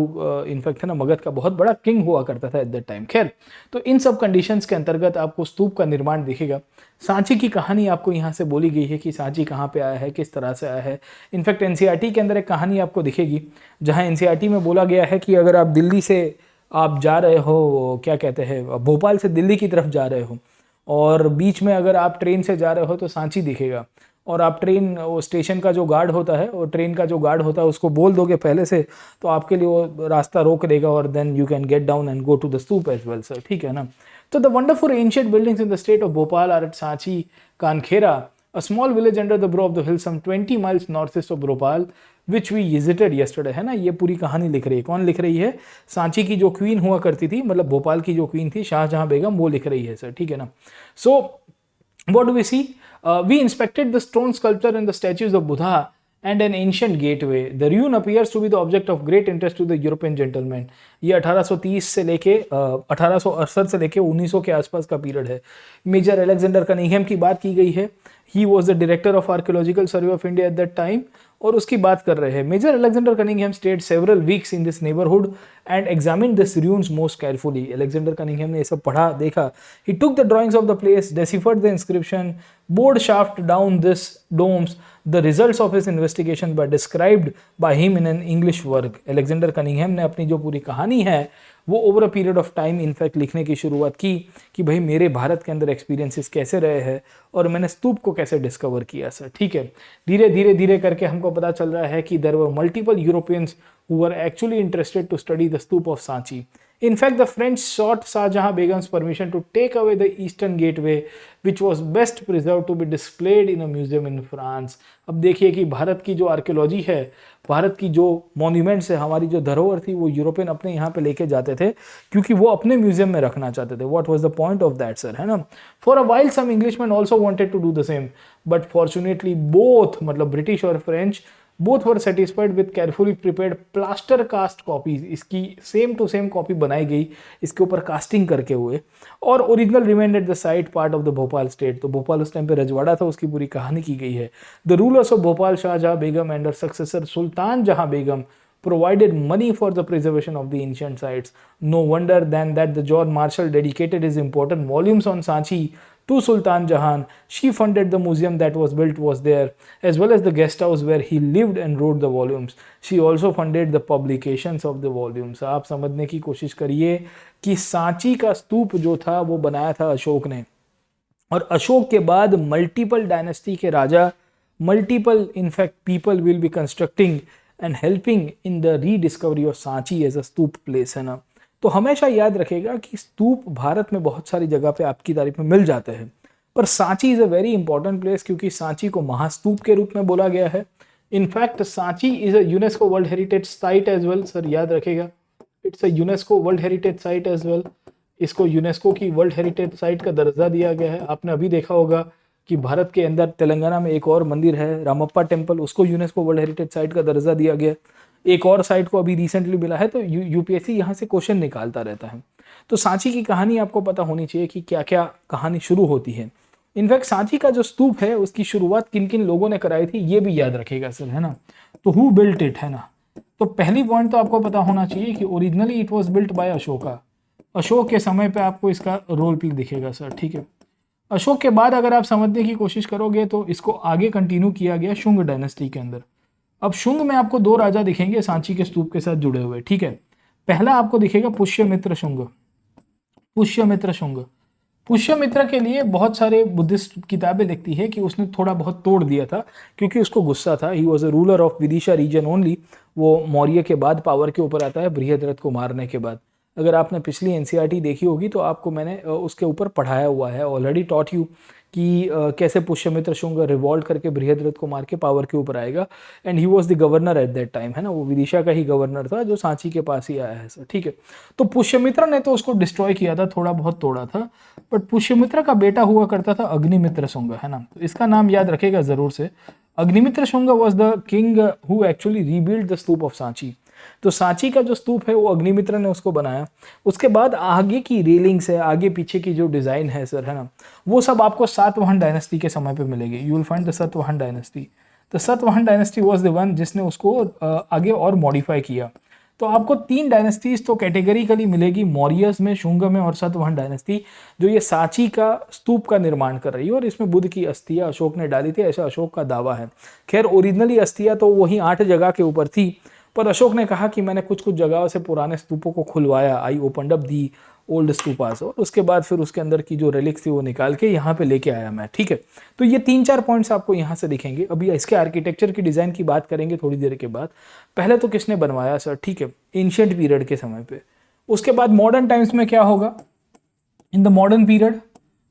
इनफैक्ट, है ना, मगध का बहुत बड़ा किंग हुआ करता था एट दैट टाइम। खैर, तो इन सब कंडीशंस के अंतर्गत आपको स्तूप का निर्माण दिखेगा। सांची की कहानी आपको यहाँ से बोली गई है कि सांची कहाँ पे आया है, किस तरह से आया है। इनफैक्ट एनसीईआरटी के अंदर एक कहानी आपको दिखेगी, जहाँ एनसीईआरटी में बोला गया है कि अगर आप दिल्ली से आप जा रहे हो, क्या कहते हैं, भोपाल से दिल्ली की तरफ जा रहे हो, और बीच में अगर आप ट्रेन से जा रहे हो तो सांची दिखेगा, और आप ट्रेन, वो स्टेशन का जो गार्ड होता है, और ट्रेन का जो गार्ड होता है, उसको बोल दोगे पहले से, तो आपके लिए वो रास्ता रोक देगा, और then you can get down and go to the stupa as well sir, ठीक है ना। तो the wonderful ancient buildings in the state of Bhopal are at Sanchi Kanakhera, a small village under the brow of the hill some 20 miles northeast of Bhopal, which we visited yesterday, है ना। ये पूरी कहानी लिख रही है, कौन लिख रही है? सांची की जो क्वीन हुआ करती थी, मतलब भोपाल की जो क्वीन थी, शाहजहां बेगम, वो लिख रही है सर, ठीक है ना। सो what do we see? We inspected the stone sculpture and the statues of Buddha and an ancient gateway. The ruin appears to be the object of great interest to the European gentlemen. ये 1830 से लेके 1868 से लेके 1900 के आसपास का पीरियड है। मेजर अलेक्जेंडर कनिंघम की बात की गई है, he was the director of archaeological survey of India at that time, और उसकी बात कर रहे हैं। Major Alexander Cunningham stayed several weeks in this neighbourhood and examined this ruins most carefully. Alexander Cunningham ने ये सब पढ़ा, देखा। He took the drawings of the place, deciphered the inscription, bored shaft down this domes, the results of his investigation were described by him in an English work. Alexander Cunningham ने अपनी जो पूरी कहानी है वो over a period of time in fact लिखने की शुरुआत की कि भाई मेरे भारत के अंदर एक्सपीरियंसेस कैसे रहे हैं और मैंने स्तूप को कैसे डिस्कवर किया सर। ठीक है, धीरे धीरे धीरे करके हमको पता चल रहा है कि there were multiple Europeans who were actually interested to study the stoop of Sanchi. In fact, the French sought Shah Jahan Begum's permission to take away the eastern gateway, which was best preserved to be displayed in a museum in France. अब देखिए कि भारत की जो आर्कियोलॉजी है, भारत की जो मॉन्यूमेंट्स है, हमारी जो धरोहर थी, वो यूरोपियन अपने यहाँ पे लेके जाते थे क्योंकि वो अपने म्यूजियम में रखना चाहते थे. What was the point of that, sir? है ना? For a while, some Englishmen also wanted to do the same, but fortunately, both मतलब ब्रिटिश और French both were satisfied with carefully prepared plaster cast copies. इसकी सेम टू सेम कॉपी बनाई गई इसके ऊपर कास्टिंग करके हुए, और original remained at the site part of the Bhopal state. तो भोपाल उस टाइम पे रजवाड़ा था, उसकी पूरी कहानी की गई है. The rulers of Bhopal Shahjahan Begum and her successor Sultan Jahan Begum provided money for the preservation of the ancient sites. No wonder then that the John Marshall dedicated his important volumes on Sanchi to Sultan Jahan. She funded the museum that was built was there, as well as the guest house where he lived and wrote the volumes. She also funded the publications of the volumes. आप समझने की कोशिश करिए कि सांची का स्तूप जो था वो बनाया था अशोक ने, और अशोक के बाद मल्टीपल डायनेस्टी के राजा, multiple in fact people will be constructing and helping in the rediscovery of Sanchi as a stupa place, है ना. तो हमेशा याद रखेगा कि स्तूप भारत में बहुत सारी जगह पे आपकी तारीफ में मिल जाते हैं, पर Sanchi is a very important place क्योंकि सांची को महास्तूप के रूप में बोला गया है. In fact Sanchi is a UNESCO world heritage site as well. Sir याद रखेगा, it's a UNESCO world heritage site as well. इसको यूनेस्को की वर्ल्ड हेरिटेज साइट का दर्जा दिया गया है. आपने अभी देखा होगा कि भारत के अंदर तेलंगाना में एक और मंदिर है रामप्पा टेम्पल, उसको यूनेस्को वर्ल्ड हेरिटेज साइट का दर्जा दिया गया. एक और साइट को अभी रिसेंटली मिला है. तो यूपीएससी यहाँ से क्वेश्चन निकालता रहता है. तो सांची की कहानी आपको पता होनी चाहिए कि क्या क्या कहानी शुरू होती है. इनफैक्ट सांची का जो स्तूप है उसकी शुरुआत किन किन लोगों ने कराई थी ये भी याद रखेगा सर, है ना. तो हु बिल्ट इट, है ना. तो पहली पॉइंट तो आपको पता होना चाहिए कि originally it was built by Ashoka. Ashok के समय पे आपको इसका रोल प्ले दिखेगा सर. ठीक है, अशोक के बाद अगर आप समझने की कोशिश करोगे तो इसको आगे कंटिन्यू किया गया शुंग डायनेस्टी के अंदर. अब शुंग में आपको दो राजा दिखेंगे सांची के स्तूप के साथ जुड़े हुए. ठीक है, पहला आपको दिखेगा पुष्यमित्र शुंग. पुष्यमित्र शुंग, पुष्यमित्र के लिए बहुत सारे बुद्धिस्ट किताबें लिखती है कि उसने थोड़ा बहुत तोड़ दिया था क्योंकि उसको गुस्सा था. He was a ruler of Vidisha region only. वो मौर्य के बाद पावर के ऊपर आता है बृहद्रथ को मारने के बाद. अगर आपने पिछली एनसीईआरटी देखी होगी तो आपको मैंने उसके ऊपर पढ़ाया हुआ है, ऑलरेडी टॉट यू कि कैसे पुष्यमित्र शुंग रिवॉल्ट करके बृहद्रथ को मार के पावर के ऊपर आएगा. And he was the governor eight that time, है ना. वो विदिशा का ही गवर्नर था जो सांची के पास ही आया है सर. ठीक है, तो पुष्यमित्र ने तो उसको डिस्ट्रॉय किया था, थोड़ा बहुत तोड़ा था. बट पुष्यमित्र का बेटा हुआ करता था अग्निमित्र शुंग, है ना. तो इसका नाम याद रखेगा जरूर से. Agnimitra Shunga was the king who actually rebuild the stupa of Sanchi. तो सांची का जो स्तूप है वो अग्निमित्र ने उसको बनाया. उसके बाद आगे की रेलिंग्स है, आगे पीछे की जो डिजाइन है सर, है ना, वो सब आपको सातवाहन डायनेस्टी के समय पे मिलेगी. You will find the Satavahana dynasty. The Satavahana dynasty was the one जिसने उसको आगे और मॉडिफाई किया. तो आपको तीन डायनेस्टीज तो कैटेगरिकली मिलेगी, मौर्यस में, शुंग में और सातवाहन डायनेस्टी, जो ये सांची का स्तूप का निर्माण कर रही है. और इसमें बुद्ध की अस्थियां अशोक ने डाली थी, ऐसा अशोक का दावा है. खैर ओरिजिनली अस्थियां तो वही 8 जगह के ऊपर थी, पर अशोक ने कहा कि मैंने कुछ कुछ जगहों से पुराने स्तूपों को खुलवाया. I opened up the old stupas, और उसके बाद फिर उसके अंदर की जो रेलिक्स थी वो निकाल के यहाँ पे लेके आया मैं. ठीक है, तो ये 3-4 पॉइंट्स आपको यहाँ से दिखेंगे. अभी इसके आर्किटेक्चर की डिज़ाइन की बात करेंगे थोड़ी देर के बाद. पहले तो किसने बनवाया सर? ठीक है, एंशिएंट पीरियड के समय पे. उसके बाद मॉडर्न टाइम्स में क्या होगा इन द मॉडर्न पीरियड?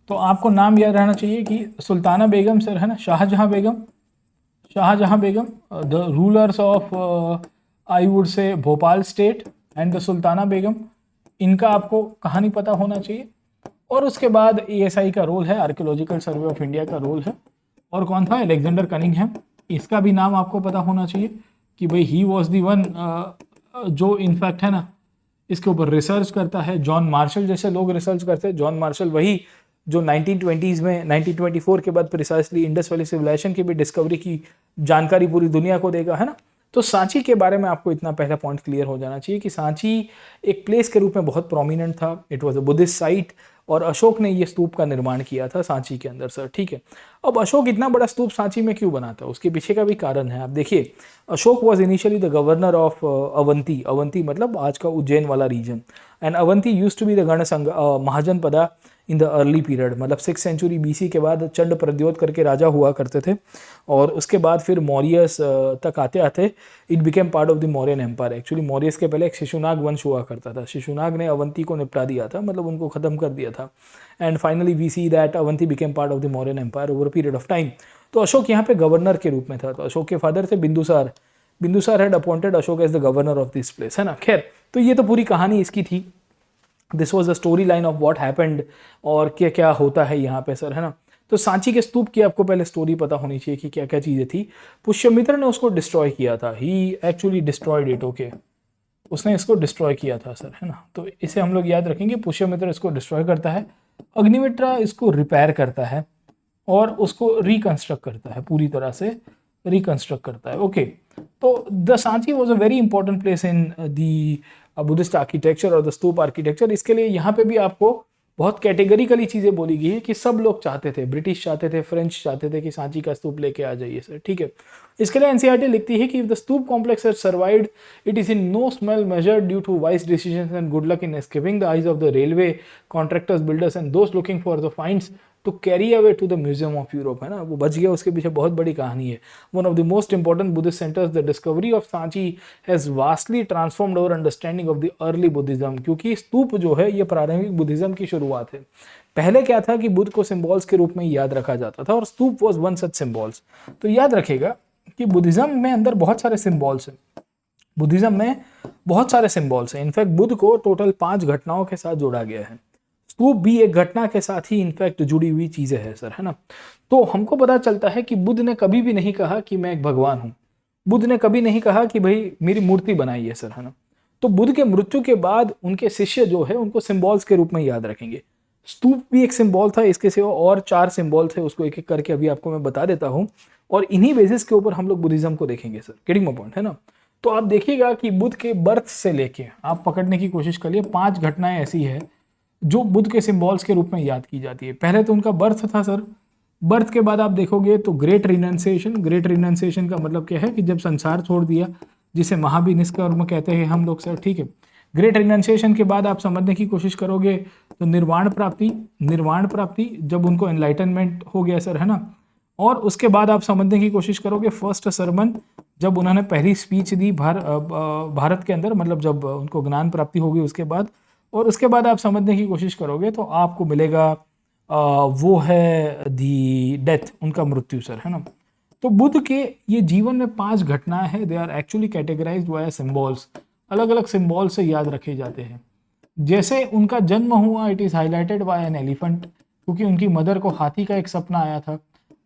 तो आपको नाम याद रहना चाहिए कि सुल्ताना बेगम सर, है ना, Shahjahan Begum. Shahjahan Begum, the rulers of I would say Bhopal state and the Sultana Begum. इनका आपको कहानी पता होना चाहिए. और उसके बाद एएसआई का रोल है, आर्कियोलॉजिकल सर्वे ऑफ इंडिया का रोल है. और कौन था? Alexander Cunningham. इसका भी नाम आपको पता होना चाहिए कि भाई ही वॉज दी वन जो इनफैक्ट, है ना, इसके ऊपर रिसर्च करता है. जॉन मार्शल जैसे लोग रिसर्च करते हैं. जॉन मार्शल वही जो 1920s में 1924 के बाद प्रिसाइसली इंडस वैली सिविलाइजेशन की भी डिस्कवरी की जानकारी पूरी दुनिया को देगा, है ना. तो सांची के बारे में आपको इतना पहला पॉइंट क्लियर हो जाना चाहिए कि सांची एक प्लेस के रूप में बहुत प्रोमिनेंट था. It was a Buddhist site और अशोक ने ये स्तूप का निर्माण किया था सांची के अंदर सर. ठीक है, अब अशोक इतना बड़ा स्तूप सांची में क्यों बनाता है उसके पीछे का भी कारण है. आप देखिए, Ashok was initially the governor of Avanti. Avanti मतलब आज का उज्जैन वाला region. And Avanti use to be the gana sangha mahajanapada in the early period, मतलब 6th सेंचुरी BC के बाद चंड प्रद्योत करके राजा हुआ करते थे, और उसके बाद फिर मौर्यस तक आते आते it became part of the Mauryan empire. Actually Mauryas के पहले एक शिशुनाग वंश हुआ करता था, शिशुनाग ने अवंती को निपटा दिया था, मतलब उनको खत्म कर दिया था, and finally we see that Avanti became part of the Mauryan empire over a period of time. तो अशोक यहाँ पे गवर्नर के रूप में था, तो अशोक के फादर थे Bindusar, Bindusar had appointed Ashok as the governor of this place, है ना। खैर, तो ये तो पूरी कहानी इसकी थी, this was the story line of what happened, और क्या क्या होता है यहाँ पे सर, है ना। तो सांची के स्तूप की आपको पहले स्टोरी पता होनी चाहिए कि क्या क्या चीज़ें थी। पुष्यमित्र ने उसको डिस्ट्रॉय किया था, ही एक्चुअली डिस्ट्रॉयड इट, ओके, उसने इसको डिस्ट्रॉय किया था सर, है ना। तो इसे हम लोग याद रखेंगे, पुष्यमित्र इसको डिस्ट्रॉय करता है, अग्निमित्रा इसको रिपेयर करता है और उसको रिकंस्ट्रक्ट करता है, पूरी तरह से रिकंस्ट्रक्ट करता है, ओके। तो the Sanchi was a very important place in the Buddhist architecture और द स्तूप आर्किटेक्चर। इसके लिए यहाँ पे भी आपको बहुत कैटेगरिकली चीज़ें बोली गई है कि सब लोग चाहते थे, ब्रिटिश चाहते थे, फ्रेंच चाहते थे कि सांची का स्तूप लेके आ जाइए सर, ठीक है। इसके लिए एनसीईआरटी लिखती है कि if the stupa complex has survived it is in no small measure due to wise decisions and good luck in escaping the eyes of the railway contractors, builders and those looking for the finds to carry away to the museum of Europe, है ना। वो बच गया, उसके पीछे बहुत बड़ी कहानी है। One of the most important Buddhist centres, the discovery of Sanchi has vastly transformed our understanding of the early Buddhism, क्योंकि स्तूप जो है ये प्रारंभिक बुद्धिज्म की शुरुआत है। पहले क्या था कि बुद्ध को सिंबल्स के रूप में याद रखा जाता था, और स्तूप वाज वन सच सिंबल्स। तो याद रखेगा कि बुद्धिज्म में अंदर बहुत सारे सिंबल्स हैं, बुद्धिज्म में बहुत सारे सिंबल्स हैं। इनफैक्ट बुद्ध को टोटल 5 घटनाओं के साथ जोड़ा गया है, स्तूप भी एक घटना के साथ ही इनफैक्ट जुड़ी हुई चीजें हैं सर, है ना। तो हमको पता चलता है कि बुद्ध ने कभी भी नहीं कहा कि मैं एक भगवान हूं, बुद्ध ने कभी नहीं कहा कि भाई मेरी मूर्ति बनाई है सर, है ना। तो बुद्ध के मृत्यु के बाद उनके शिष्य जो है उनको सिंबल्स के रूप में याद रखेंगे। स्तूप भी एक सिंबल था, इसके सिवा और 4 सिंबल थे, उसको एक एक करके अभी आपको मैं बता देता हूं, और इन्हीं बेसिस के ऊपर हम लोग बुद्धिज्म को देखेंगे सर, गेटिंग माय पॉइंट, है ना। तो आप देखिएगा कि बुद्ध के बर्थ से लेके आप पकड़ने की कोशिश करिए, 5 घटनाएं ऐसी है जो बुद्ध के सिंबल्स के रूप में याद की जाती है। पहले तो उनका बर्थ था सर, बर्थ के बाद आप देखोगे तो ग्रेट रिनंसिएशन, ग्रेट रिनंसिएशन का मतलब क्या है कि जब संसार छोड़ दिया, जिसे महाभिनिष्कर्म कहते हैं हम लोग सर, ठीक है। ग्रेट रिनंसिएशन के बाद आप समझने की कोशिश करोगे तो निर्वाण प्राप्ति, निर्वाण प्राप्ति जब उनको एनलाइटनमेंट हो गया सर, है ना। और उसके बाद आप समझने की कोशिश करोगे फर्स्ट सरमन, जब उन्होंने पहली स्पीच दी भारत के अंदर, मतलब जब उनको ज्ञान प्राप्ति होगी उसके बाद। और उसके बाद आप समझने की कोशिश करोगे तो आपको मिलेगा वो है दी डेथ, उनका मृत्यु सर, है ना। तो बुद्ध के ये जीवन में 5 घटनाएं हैं, they are actually categorized by symbols, अलग अलग सिंबल से याद रखे जाते हैं। जैसे उनका जन्म हुआ, it is highlighted by an elephant, क्योंकि उनकी मदर को हाथी का एक सपना आया था,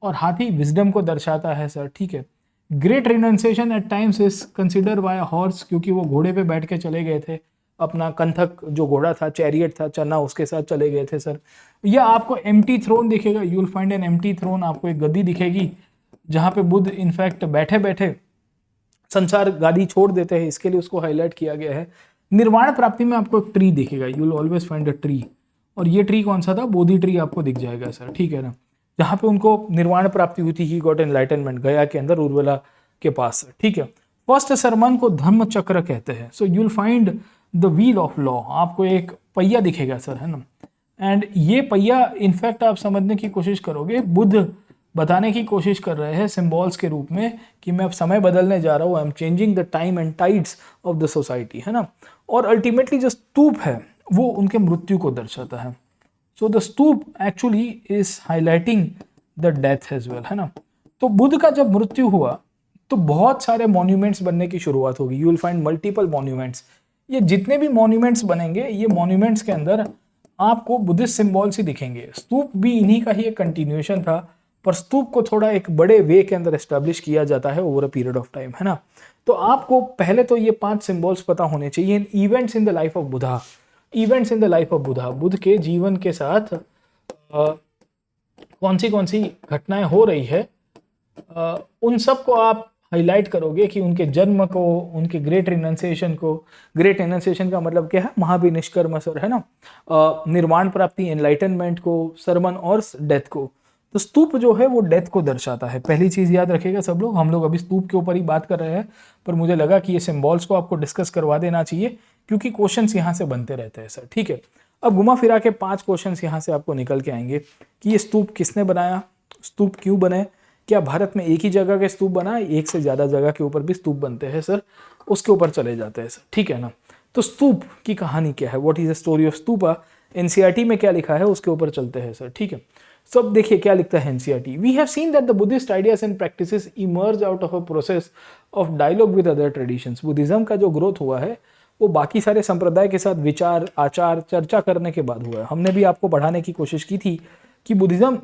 और हाथी विजडम को दर्शाता है सर, ठीक है। Great renunciation at times is considered by horse, क्योंकि वो घोड़े पे बैठ के चले गए थे, अपना कंथक जो घोड़ा था, चैरियट था, चना, उसके साथ चले गए थे सर। या आपको एम्प्टी थ्रोन दिखेगा, you will find an empty throne, आपको एक गद्दी दिखेगी जहां पे बुद्ध इनफैक्ट बैठे बैठे संसार गादी छोड़ देते हैं, इसके लिए उसको हाईलाइट किया गया है। निर्वाण प्राप्ति में आपको एक ट्री दिखेगा, you will always find a tree, और ये ट्री कौन सा था, बोधि ट्री आपको दिख जाएगा सर, ठीक है ना, जहां पे उनको निर्वाण प्राप्ति हुई थी, ही गॉट एनलाइटनमेंट, गया के अंदर उर्वला के पास, ठीक है। फर्स्ट सरमन को धर्म चक्र कहते हैं। So you will find the wheel of law, आपको एक पहिया दिखेगा सर, है ना। एंड ये पहिया इनफैक्ट आप समझने की कोशिश करोगे, बुद्ध बताने की कोशिश कर रहे हैं सिंबल्स के रूप में कि मैं अब समय बदलने जा रहा हूँ, I am changing the time and tides of the society, है ना। और अल्टीमेटली जो स्तूप है वो उनके मृत्यु को दर्शाता है। So the stupa actually is highlighting the death as well, है ना। तो बुद्ध का जब मृत्यु हुआ तो बहुत सारे मॉन्यूमेंट्स बनने की शुरुआत होगी, you will find multiple monuments. ये जितने भी मॉन्यूमेंट्स बनेंगे, ये मॉन्यूमेंट्स के अंदर आपको बुद्धिस्ट सिंबल्स ही दिखेंगे। स्तूप भी इन्हीं का ही एक कंटिन्यूएशन था, पर स्तूप को थोड़ा एक बड़े वे के अंदर एस्टेब्लिश किया जाता है over a period of time, है ना। तो आपको पहले तो ये 5 सिंबल्स पता होने चाहिए। Events in the life of Buddha, events in the life of Buddha, Buddha के जीवन के साथ कौन सी घटनाएं हो रही है, उन सब को आप हाईलाइट करोगे कि उनके जन्म को, उनके ग्रेट रिनंसिएशन को, ग्रेट रिनंसिएशन का मतलब क्या है, महाभिनिष्कर्म सर, है ना, निर्वाण प्राप्ति, एनलाइटनमेंट को, सरमन और डेथ को। तो स्तूप जो है वो डेथ को दर्शाता है। पहली चीज याद रखिएगा सब लोग, हम लोग अभी स्तूप के ऊपर ही बात कर रहे हैं, पर मुझे लगा कि ये सिंबल्स को आपको डिस्कस करवा देना चाहिए क्योंकि क्वेश्चंस यहाँ से बनते रहते हैं सर, ठीक है। अब घुमा फिरा के 5 क्वेश्चंस यहाँ से आपको निकल के आएंगे कि ये स्तूप किसने बनाया, स्तूप क्यों बने, क्या भारत में एक ही जगह के स्तूप बना, एक से ज़्यादा जगह के ऊपर भी स्तूप बनते हैं सर, उसके ऊपर चले जाते हैं सर, ठीक है ना। तो स्तूप की कहानी क्या है, what is the story of stupa, NCERT में क्या लिखा है उसके ऊपर चलते हैं सर, ठीक है। सो अब देखिए क्या लिखता है NCERT. We have seen that the Buddhist ideas and practices emerge out of a process of dialogue with other traditions. Buddhism का जो ग्रोथ हुआ है वो बाकी सारे संप्रदाय के साथ विचार, आचार, चर्चा करने के बाद हुआ है। हमने भी आपको पढ़ाने की कोशिश की थी कि Buddhism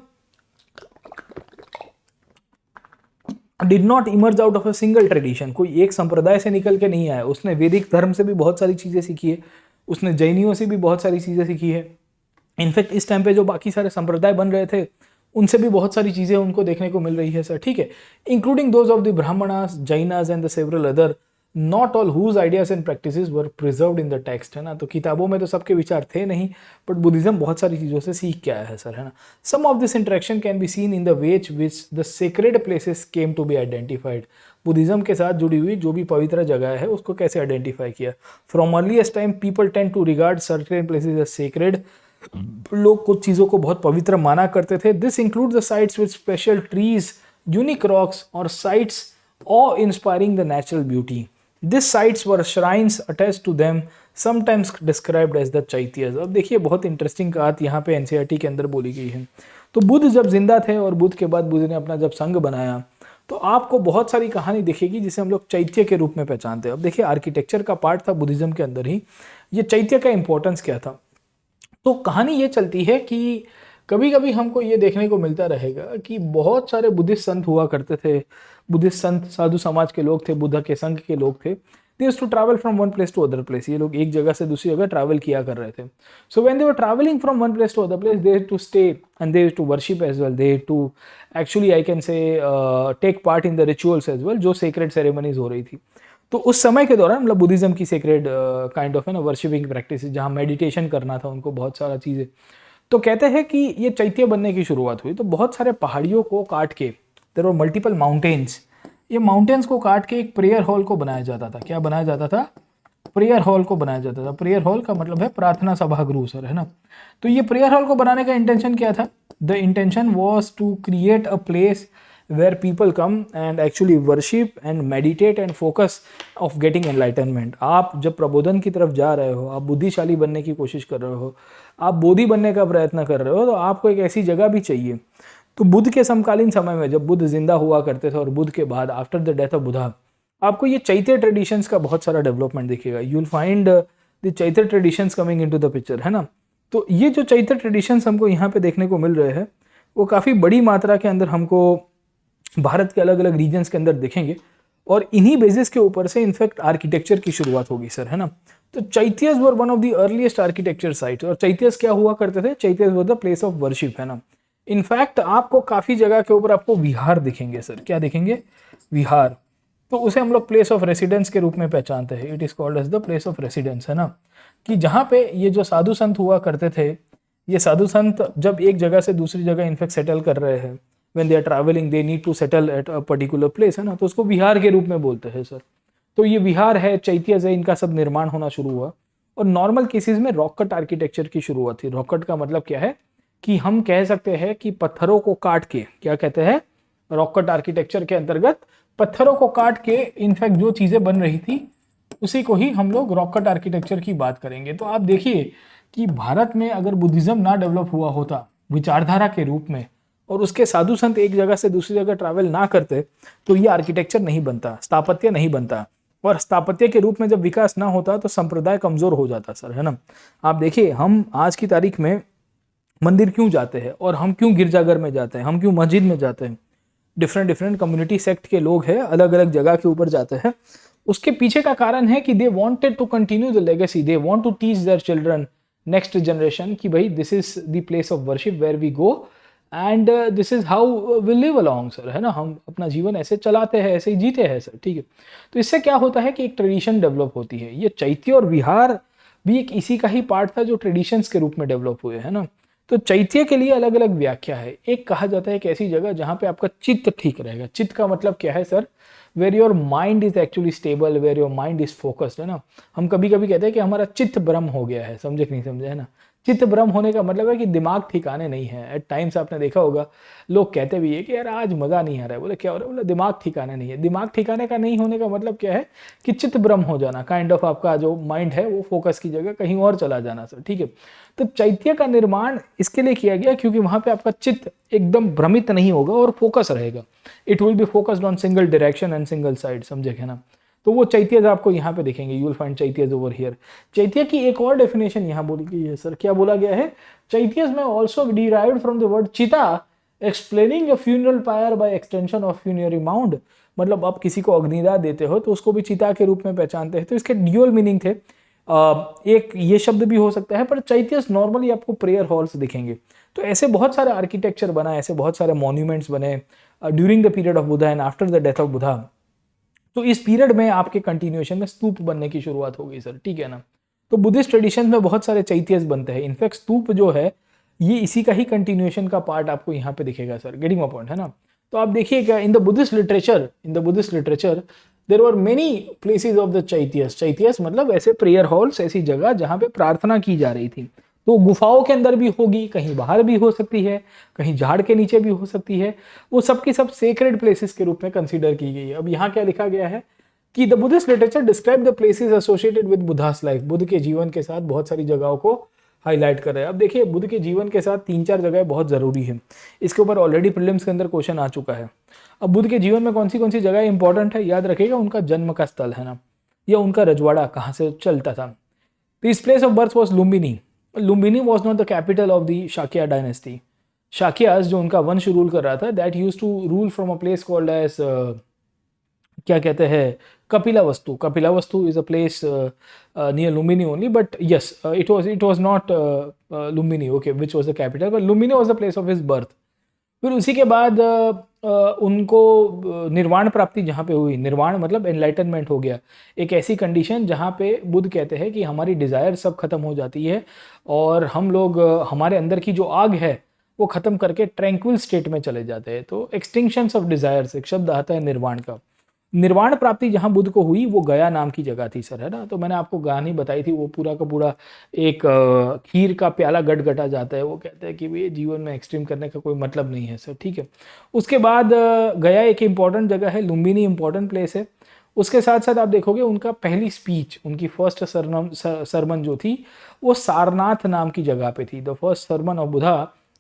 did not emerge out of a single tradition, कोई एक संप्रदाय से निकल के नहीं आया। उसने वैदिक धर्म से भी बहुत सारी चीज़ें सीखी है, उसने जैनियों से भी बहुत सारी चीज़ें सीखी है। इनफैक्ट इस टाइम पे जो बाकी सारे संप्रदाय बन रहे थे उनसे भी बहुत सारी चीज़ें उनको देखने को मिल रही है सर, ठीक है। Including those of the Brahmanas, Jainas and the several other, not all whose ideas and practices were preserved in the text, है ना। तो किताबों में तो सबके विचार थे नहीं, बट बुद्धिज्म बहुत सारी चीज़ों से सीख के आया है सर, है ना। Some of this interaction can be seen in the ways which the sacred places came to be identified. Buddhism के साथ जुड़ी हुई जो भी पवित्र जगह है उसको कैसे आइडेंटिफाई किया। From earliest time people tend to regard certain places as sacred, लोग कुछ चीज़ों को बहुत पवित्र माना करते थे। This include the sites with special trees, unique rocks और sites awe inspiring the natural beauty. This sites were shrines attached to them, sometimes described as the chaityas. अब देखिए बहुत इंटरेस्टिंग बात यहाँ पे एनसीईआरटी के अंदर बोली गई है। तो बुद्ध जब जिंदा थे और बुद्ध के बाद बुद्ध ने अपना जब संघ बनाया तो आपको बहुत सारी कहानी दिखेगी जिसे हम लोग चैत्य के रूप में पहचानते हैं। अब देखिए आर्किटेक्चर का पार्ट था बुद्धिज्म के अंदर ही, ये चैत्य का इंपॉर्टेंस क्या था। तो कहानी ये चलती है कि कभी कभी हमको ये देखने को मिलता रहेगा कि बहुत सारे बुद्धिस्ट संत हुआ करते थे, बुद्धिस्ट संत साधु समाज के लोग थे, बुद्ध के संघ के लोग थे। They used to travel from one place to other place, ये लोग एक जगह से दूसरी जगह ट्रैवल किया कर रहे थे। So when they were travelling from one place to other place they had to stay and they had to worship as well, they had to actually I can say take part in the rituals as well, जो सेक्रेड सेरेमनीज हो रही थी। तो उस समय के दौरान मतलब बुद्धिज्म की सेक्रेड काइंड ऑफ है ना वर्शिपिंग प्रैक्टिस, जहाँ मेडिटेशन करना था उनको, बहुत सारा चीज़ें। तो कहते हैं कि ये चैत्य बनने की शुरुआत हुई तो बहुत सारे पहाड़ियों को काट के, देयर वर मल्टीपल माउंटेन्स, ये माउंटेन्स को काट के एक प्रेयर हॉल को बनाया जाता था। क्या बनाया जाता था? प्रेयर हॉल को बनाया जाता था। प्रेयर हॉल का मतलब है प्रार्थना सभागृह सर, है ना। तो ये प्रेयर हॉल को बनाने का इंटेंशन क्या था? The intention was to create a place where people come and actually worship and meditate and focus of getting enlightenment। आप जब प्रबोधन की तरफ जा रहे हो, आप बुद्धिशाली बनने की कोशिश कर रहे हो, आप बोधि बनने का प्रयत्न कर रहे हो, तो आपको एक ऐसी जगह भी चाहिए। तो बुद्ध के समकालीन समय में जब बुद्ध जिंदा हुआ करते थे और बुद्ध के बाद after the death of Buddha आपको ये चैत्य ट्रेडिशंस का बहुत सारा डेवलपमेंट दिखेगा। यू विल फाइंड द चैत्य traditions coming into the picture, है ना। तो ये जो चैत्य ट्रेडिशंस हमको यहाँ पे देखने को मिल रहे हैं वो काफ़ी बड़ी मात्रा के अंदर हमको भारत के अलग अलग रीजन्स के अंदर दिखेंगे और इन्हीं बेसिस के ऊपर से इनफैक्ट आर्किटेक्चर की शुरुआत होगी सर, है ना। तो chaityas were one of the earliest architecture site. और चैत्यस क्या हुआ करते थे? Chaityas were the place of worship, है ना। इनफैक्ट आपको काफ़ी जगह के ऊपर आपको विहार दिखेंगे सर। क्या दिखेंगे? विहार। तो उसे हम लोग प्लेस ऑफ रेसिडेंस के रूप में पहचानते हैं। It is called as the place of residence, है ना। कि जहाँ पे ये जो साधु संत हुआ करते थे, ये साधु संत जब एक जगह से दूसरी जगह इनफैक्ट सेटल कर रहे हैं, when they are traveling they need to settle at a particular place, है ना। तो उसको विहार के रूप में बोलते हैं सर। तो ये विहार है, चैत्य है, इनका सब निर्माण होना शुरू हुआ। और नॉर्मल केसेस में रॉक कट आर्किटेक्चर की शुरुआत थी। रॉक कट का मतलब क्या है कि हम कह सकते हैं कि पत्थरों को काट के, क्या कहते हैं, रॉक कट आर्किटेक्चर के अंतर्गत पत्थरों को काट के इनफैक्ट जो चीज़ें बन रही थी उसी को ही हम लोग रॉक कट आर्किटेक्चर की बात करेंगे। तो आप देखिए कि भारत में अगर बुद्धिज्म ना डेवलप हुआ होता विचारधारा के रूप में और उसके साधु संत एक जगह से दूसरी जगह ट्रैवल ना करते तो ये आर्किटेक्चर नहीं बनता, स्थापत्य नहीं बनता। और स्थापत्य के रूप में जब विकास ना होता तो संप्रदाय कमजोर हो जाता सर, है ना। आप देखिए हम आज की तारीख में मंदिर क्यों जाते हैं और हम क्यों गिरजाघर में जाते हैं, हम क्यों मस्जिद में जाते हैं। डिफरेंट कम्युनिटी सेक्ट के लोग हैं, अलग अलग जगह के ऊपर जाते हैं। उसके पीछे का कारण है कि they wanted to continue the legacy, they want to teach their children, next generation, कि भाई this is the place of worship where we go and this is how we live along sir, है ना। हम अपना जीवन ऐसे चलाते हैं, ऐसे ही जीते हैं सर, ठीक है। तो इससे क्या होता है कि एक ट्रेडिशन डेवलप होती है। ये चैत्य और विहार भी एक इसी का ही पार्ट था जो ट्रेडिशंस के रूप में डेवलप हुए, है ना। तो चैत्य के लिए अलग अलग व्याख्या है। एक कहा जाता है एक ऐसी जगह जहाँ पे आपका चित्त ठीक रहेगा। चित्त का मतलब क्या है sir? Where your mind is actually stable, where your mind is focused, है ना। हम कभी कभी कहते हैं कि हमारा चित्त भ्रम हो गया है, समझे कि नहीं समझे, है ना। चित्त भ्रम होने का मतलब है कि दिमाग ठिकाने नहीं है। एट टाइम्स आपने देखा होगा लोग कहते भी है कि यार आज मजा नहीं आ रहा है, बोले क्या हो रहा है, बोले दिमाग ठिकाने नहीं है। दिमाग ठिकाने का नहीं होने का मतलब क्या है कि चित्त भ्रम हो जाना, काइंड ऑफ आपका जो माइंड है वो फोकस की जगह कहीं और चला जाना सर, ठीक है। तो चैत्य का निर्माण इसके लिए किया गया क्योंकि वहां पे आपका चित्त एकदम भ्रमित नहीं होगा और फोकस रहेगा। It will be focused on single direction and single side, समझे क्या ना। तो वो चैत्यज आपको यहाँ पे दिखेंगे, you will find chaityas over here. चैत्य की एक और डेफिनेशन यहाँ बोली गई है सर, क्या बोला गया है, chaityas may also derived from the word chita explaining a funeral pyre by extension of funerary mound. मतलब आप किसी को अग्निदाह देते हो तो उसको भी चिता के रूप में पहचानते हैं। तो इसके ड्यूअल मीनिंग थे, एक ये शब्द भी हो सकता है, पर चैत्यस नॉर्मली आपको प्रेयर हॉल्स दिखेंगे। तो ऐसे बहुत सारे आर्किटेक्चर बना, ऐसे बहुत सारे मॉन्यूमेंट्स बने during the period of Buddha and after the death of Buddha. तो इस पीरियड में आपके कंटिन्यूएशन में स्तूप बनने की शुरुआत हो गई सर, ठीक है ना। तो बुद्धिस्ट ट्रेडिशन में बहुत सारे चैत्यस बनते हैं। इनफैक्ट स्तूप जो है ये इसी का ही कंटिन्यूएशन का पार्ट आपको यहाँ पे दिखेगा सर, गेटिंग माय पॉइंट, है ना। तो आप देखिएगा in the Buddhist literature there were many places of the chaityas. चैत्यस मतलब ऐसे प्रेयर हॉल्स, ऐसी जगह जहाँ पे प्रार्थना की जा रही थी। तो गुफाओं के अंदर भी होगी, कहीं बाहर भी हो सकती है, कहीं झाड़ के नीचे भी हो सकती है। वो सब की सब सेक्रेड प्लेसेस के रूप में कंसीडर की गई है। अब यहाँ क्या लिखा गया है कि the Buddhist literature describe the places associated with Buddhas life. Buddha के जीवन के साथ बहुत सारी जगहों को हाईलाइट कर रहे हैं। अब देखिए बुद्ध के जीवन के साथ 3-4 जगह बहुत जरूरी है। इसके ऊपर ऑलरेडी प्रीलिम्स के अंदर क्वेश्चन आ चुका है। अब बुद्ध के जीवन में कौन सी जगह इंपॉर्टेंट है, याद रखिएगा उनका जन्म का स्थल, है ना, या उनका रजवाड़ा कहाँ से चलता था। This place of birth was Lumbini. Lumbini was not the capital of the Shakya dynasty. Shakyas जो उनका वंश रूल कर रहा था, that use to rule from a place called as क्या कहते हैं, Kapilavastu. Kapilavastu is a place near Lumbini only, but yes, it was not Lumbini, okay, which was the capital, but Lumbini was the place of his birth. फिर उसी के बाद उनको निर्वाण प्राप्ति जहाँ पे हुई, निर्वाण मतलब एनलाइटनमेंट हो गया, एक ऐसी कंडीशन जहाँ पे बुद्ध कहते हैं कि हमारी डिज़ायर सब खत्म हो जाती है और हम लोग हमारे अंदर की जो आग है वो खत्म करके ट्रैंक्विल स्टेट में चले जाते हैं। तो एक्सटिंक्शंस ऑफ डिज़ायर्स एक शब्द आता है निर्वाण का। निर्वाण प्राप्ति जहाँ बुद्ध को हुई वो गया नाम की जगह थी सर, है ना। तो मैंने आपको कहानी बताई थी, वो पूरा का पूरा एक खीर का प्याला गटगटा जाता है। वो कहते हैं कि ये जीवन में एक्सट्रीम करने का कोई मतलब नहीं है सर, ठीक है। उसके बाद गया एक इंपॉर्टेंट जगह है, लुम्बिनी इंपॉर्टेंट प्लेस है। उसके साथ साथ आप देखोगे उनका पहली स्पीच, उनकी फर्स्ट सरमन जो थी वो सारनाथ नाम की जगह पे थी। The first sermon of Buddha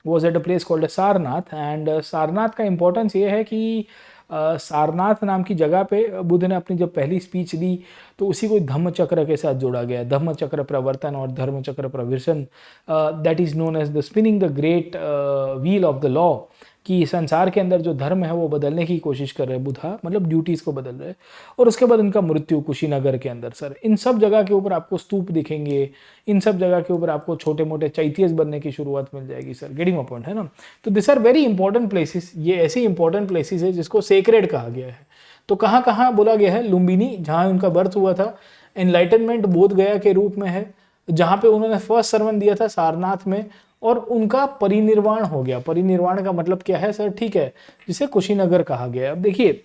was at a place called Sarnath. And Sarnath का इंपॉर्टेंस ये है कि सारनाथ नाम की जगह पे बुद्ध ने अपनी जब पहली स्पीच दी तो उसी को धम्म चक्र के साथ जोड़ा गया। धम्म चक्र प्रवर्तन और Dharma Chakra Pravartan, that is known as the spinning the great wheel of the law, कि संसार के अंदर जो धर्म है वो बदलने की कोशिश कर रहे हैं बुद्धा, मतलब ड्यूटीज़ को बदल रहे हैं। और उसके बाद उनका मृत्यु कुशीनगर के अंदर सर। इन सब जगह के ऊपर आपको स्तूप दिखेंगे, इन सब जगह के ऊपर आपको छोटे मोटे चैत्यस बनने की शुरुआत मिल जाएगी सर, गेटिंग माय पॉइंट, है ना। तो this are very important places. ये ऐसी इंपॉर्टेंट प्लेसेस है जिसको सेक्रेड कहा गया है। तो कहाँ कहाँ बोला गया है, लुम्बिनी जहाँ उनका बर्थ हुआ था, एनलाइटनमेंट बोध गया के रूप में है, जहाँ पे उन्होंने फर्स्ट सरमन दिया था सारनाथ में, और उनका परिनिर्वाण हो गया। परिनिर्वाण का मतलब क्या है सर, ठीक है, जिसे कुशीनगर कहा गया है। अब देखिए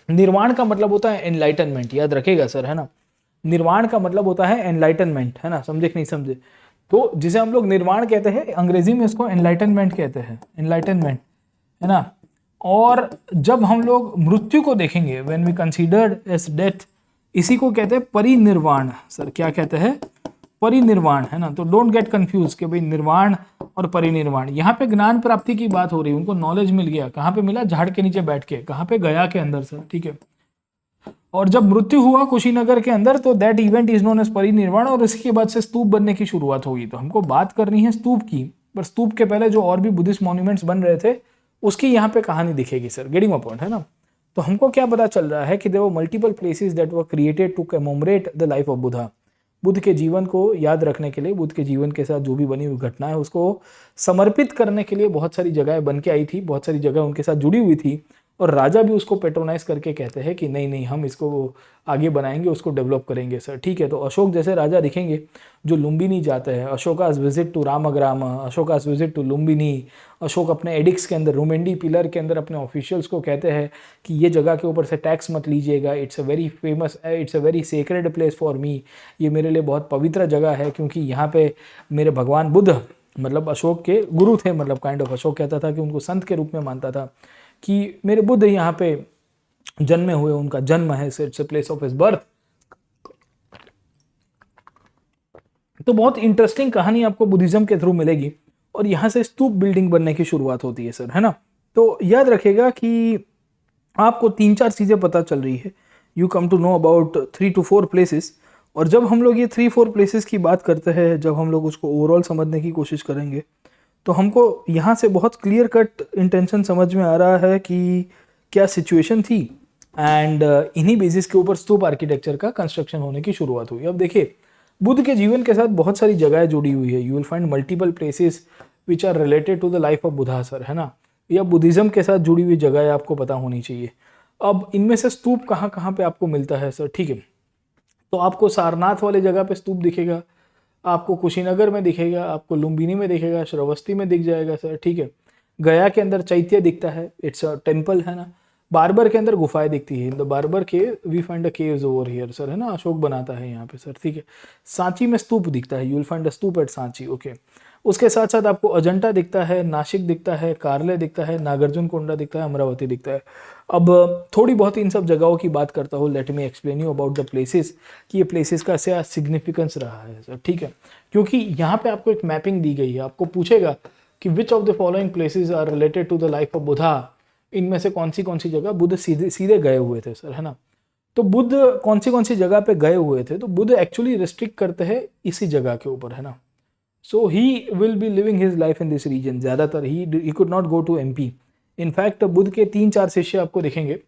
निर्वाण का मतलब होता है एनलाइटनमेंट, याद रखेगा सर, है ना। निर्वाण का मतलब होता है एनलाइटनमेंट, है ना, समझे कि नहीं समझे। तो जिसे हम लोग निर्वाण कहते हैं, अंग्रेजी में इसको एनलाइटनमेंट कहते हैं, एनलाइटनमेंट, है ना। और जब हम लोग मृत्यु को देखेंगे, when we considered as death, इसी को कहते हैं परिनिर्वाण सर। क्या कहते हैं, परिनिर्वाण, है ना। तो डोंट गेट कंफ्यूज कि भाई निर्वाण और परिनिर्वाण। यहाँ पे ज्ञान प्राप्ति की बात हो रही है, उनको नॉलेज मिल गया। कहाँ पे मिला, झाड़ के नीचे बैठ के। कहाँ पे, गया के अंदर सर, ठीक है। और जब मृत्यु हुआ कुशीनगर के अंदर, तो that event is known as parinirvana, और इसके बाद से स्तूप बनने की शुरुआत होगी। तो हमको बात करनी है स्तूप की, पर स्तूप के पहले जो और भी बुद्धिस्ट मॉन्यूमेंट्स बन रहे थे उसकी यहाँ पे कहानी दिखेगी सर, गेटिंग माय पॉइंट, है ना। तो हमको क्या पता चल रहा है कि there were multiple places that were created to commemorate the life of Buddha. Buddha के जीवन को याद रखने के लिए, बुद्ध के जीवन के साथ जो भी बनी हुई घटना है उसको समर्पित करने के लिए बहुत सारी जगहें बन के आई थी, बहुत सारी जगह उनके साथ जुड़ी हुई थी। और राजा भी उसको पेट्रोनाइज करके कहते हैं कि नहीं नहीं हम इसको आगे बनाएंगे, उसको डेवलप करेंगे सर, ठीक है। तो अशोक जैसे राजा दिखेंगे जो लुम्बिनी जाते हैं, Ashoka's visit to Ramagrama, Ashoka's visit to Lumbini, Ashoka अपने एडिक्स के अंदर रुमेंडी पिलर के अंदर अपने ऑफिशियल्स को कहते हैं कि ये जगह के ऊपर से टैक्स मत लीजिएगा, it's a very famous, it's a very sacred place for me, ये मेरे लिए बहुत पवित्र जगह है क्योंकि यहाँ पे मेरे भगवान बुद्ध, मतलब अशोक के गुरु थे, मतलब काइंड ऑफ अशोक कहता था कि उनको संत के रूप में मानता था कि मेरे बुद्ध यहाँ पे जन्मे हुए, उनका जन्म है, it's a place of his birth. तो बहुत इंटरेस्टिंग कहानी आपको बुद्धिज्म के थ्रू मिलेगी और यहाँ से स्तूप बिल्डिंग बनने की शुरुआत होती है सर, है ना। तो याद रखिएगा कि आपको 3-4 चीज़ें पता चल रही है, you come to know about 3 to 4 places. और जब हम लोग ये 3-4 प्लेसेस की बात करते हैं, जब हम लोग उसको ओवरऑल समझने की कोशिश करेंगे तो हमको यहाँ से बहुत क्लियर कट इंटेंशन समझ में आ रहा है कि क्या सिचुएशन थी एंड इन्हीं बेसिस के ऊपर स्तूप आर्किटेक्चर का कंस्ट्रक्शन होने की शुरुआत हुई। अब देखिए बुद्ध के जीवन के साथ बहुत सारी जगहें जुड़ी हुई है, you will find multiple places which are related to the life of Buddha sir, है ना, या बुद्धिज्म के साथ जुड़ी हुई जगह आपको पता होनी चाहिए। अब इनमें से स्तूप कहाँ कहाँ पे आपको मिलता है सर, ठीक है। तो आपको सारनाथ वाले जगह पे स्तूप दिखेगा, आपको कुशीनगर में दिखेगा, आपको लुम्बिनी में दिखेगा, श्रावस्ती में दिख जाएगा सर, ठीक है। गया के अंदर चैत्य दिखता है, इट्स अ टेम्पल, है ना। बारबर के अंदर गुफाएं दिखती है, in the Barabar cave we find a caves over here sir, है ना, अशोक बनाता है यहाँ पे सर, ठीक है। सांची में स्तूप दिखता है, you will find a stupa at Sanchi, okay. उसके साथ साथ आपको अजंता दिखता है, नासिक दिखता है, कार्ले दिखता है, नागार्जुन कोंडा दिखता है, अमरावती दिखता है। अब थोड़ी बहुत इन सब जगहों की बात करता हूँ, let me explain you about the places कि ये प्लेसेस का क्या सिग्निफिकेंस रहा है सर, ठीक है। क्योंकि यहाँ पे आपको एक मैपिंग दी गई है, आपको पूछेगा कि which of the following places are related to the life of Buddha, इनमें से कौन सी जगह बुद्ध सीधे सीधे गए हुए थे सर, है ना। तो बुद्ध कौन सी जगह पे गए हुए थे, तो बुद्ध एक्चुअली रिस्ट्रिक्ट करते हैं इसी जगह के ऊपर, है ना। So he will be living his life in this region, ज़्यादातर he could not go to MP. In fact Buddha के 3-4 शिष्य आपको दिखेंगे,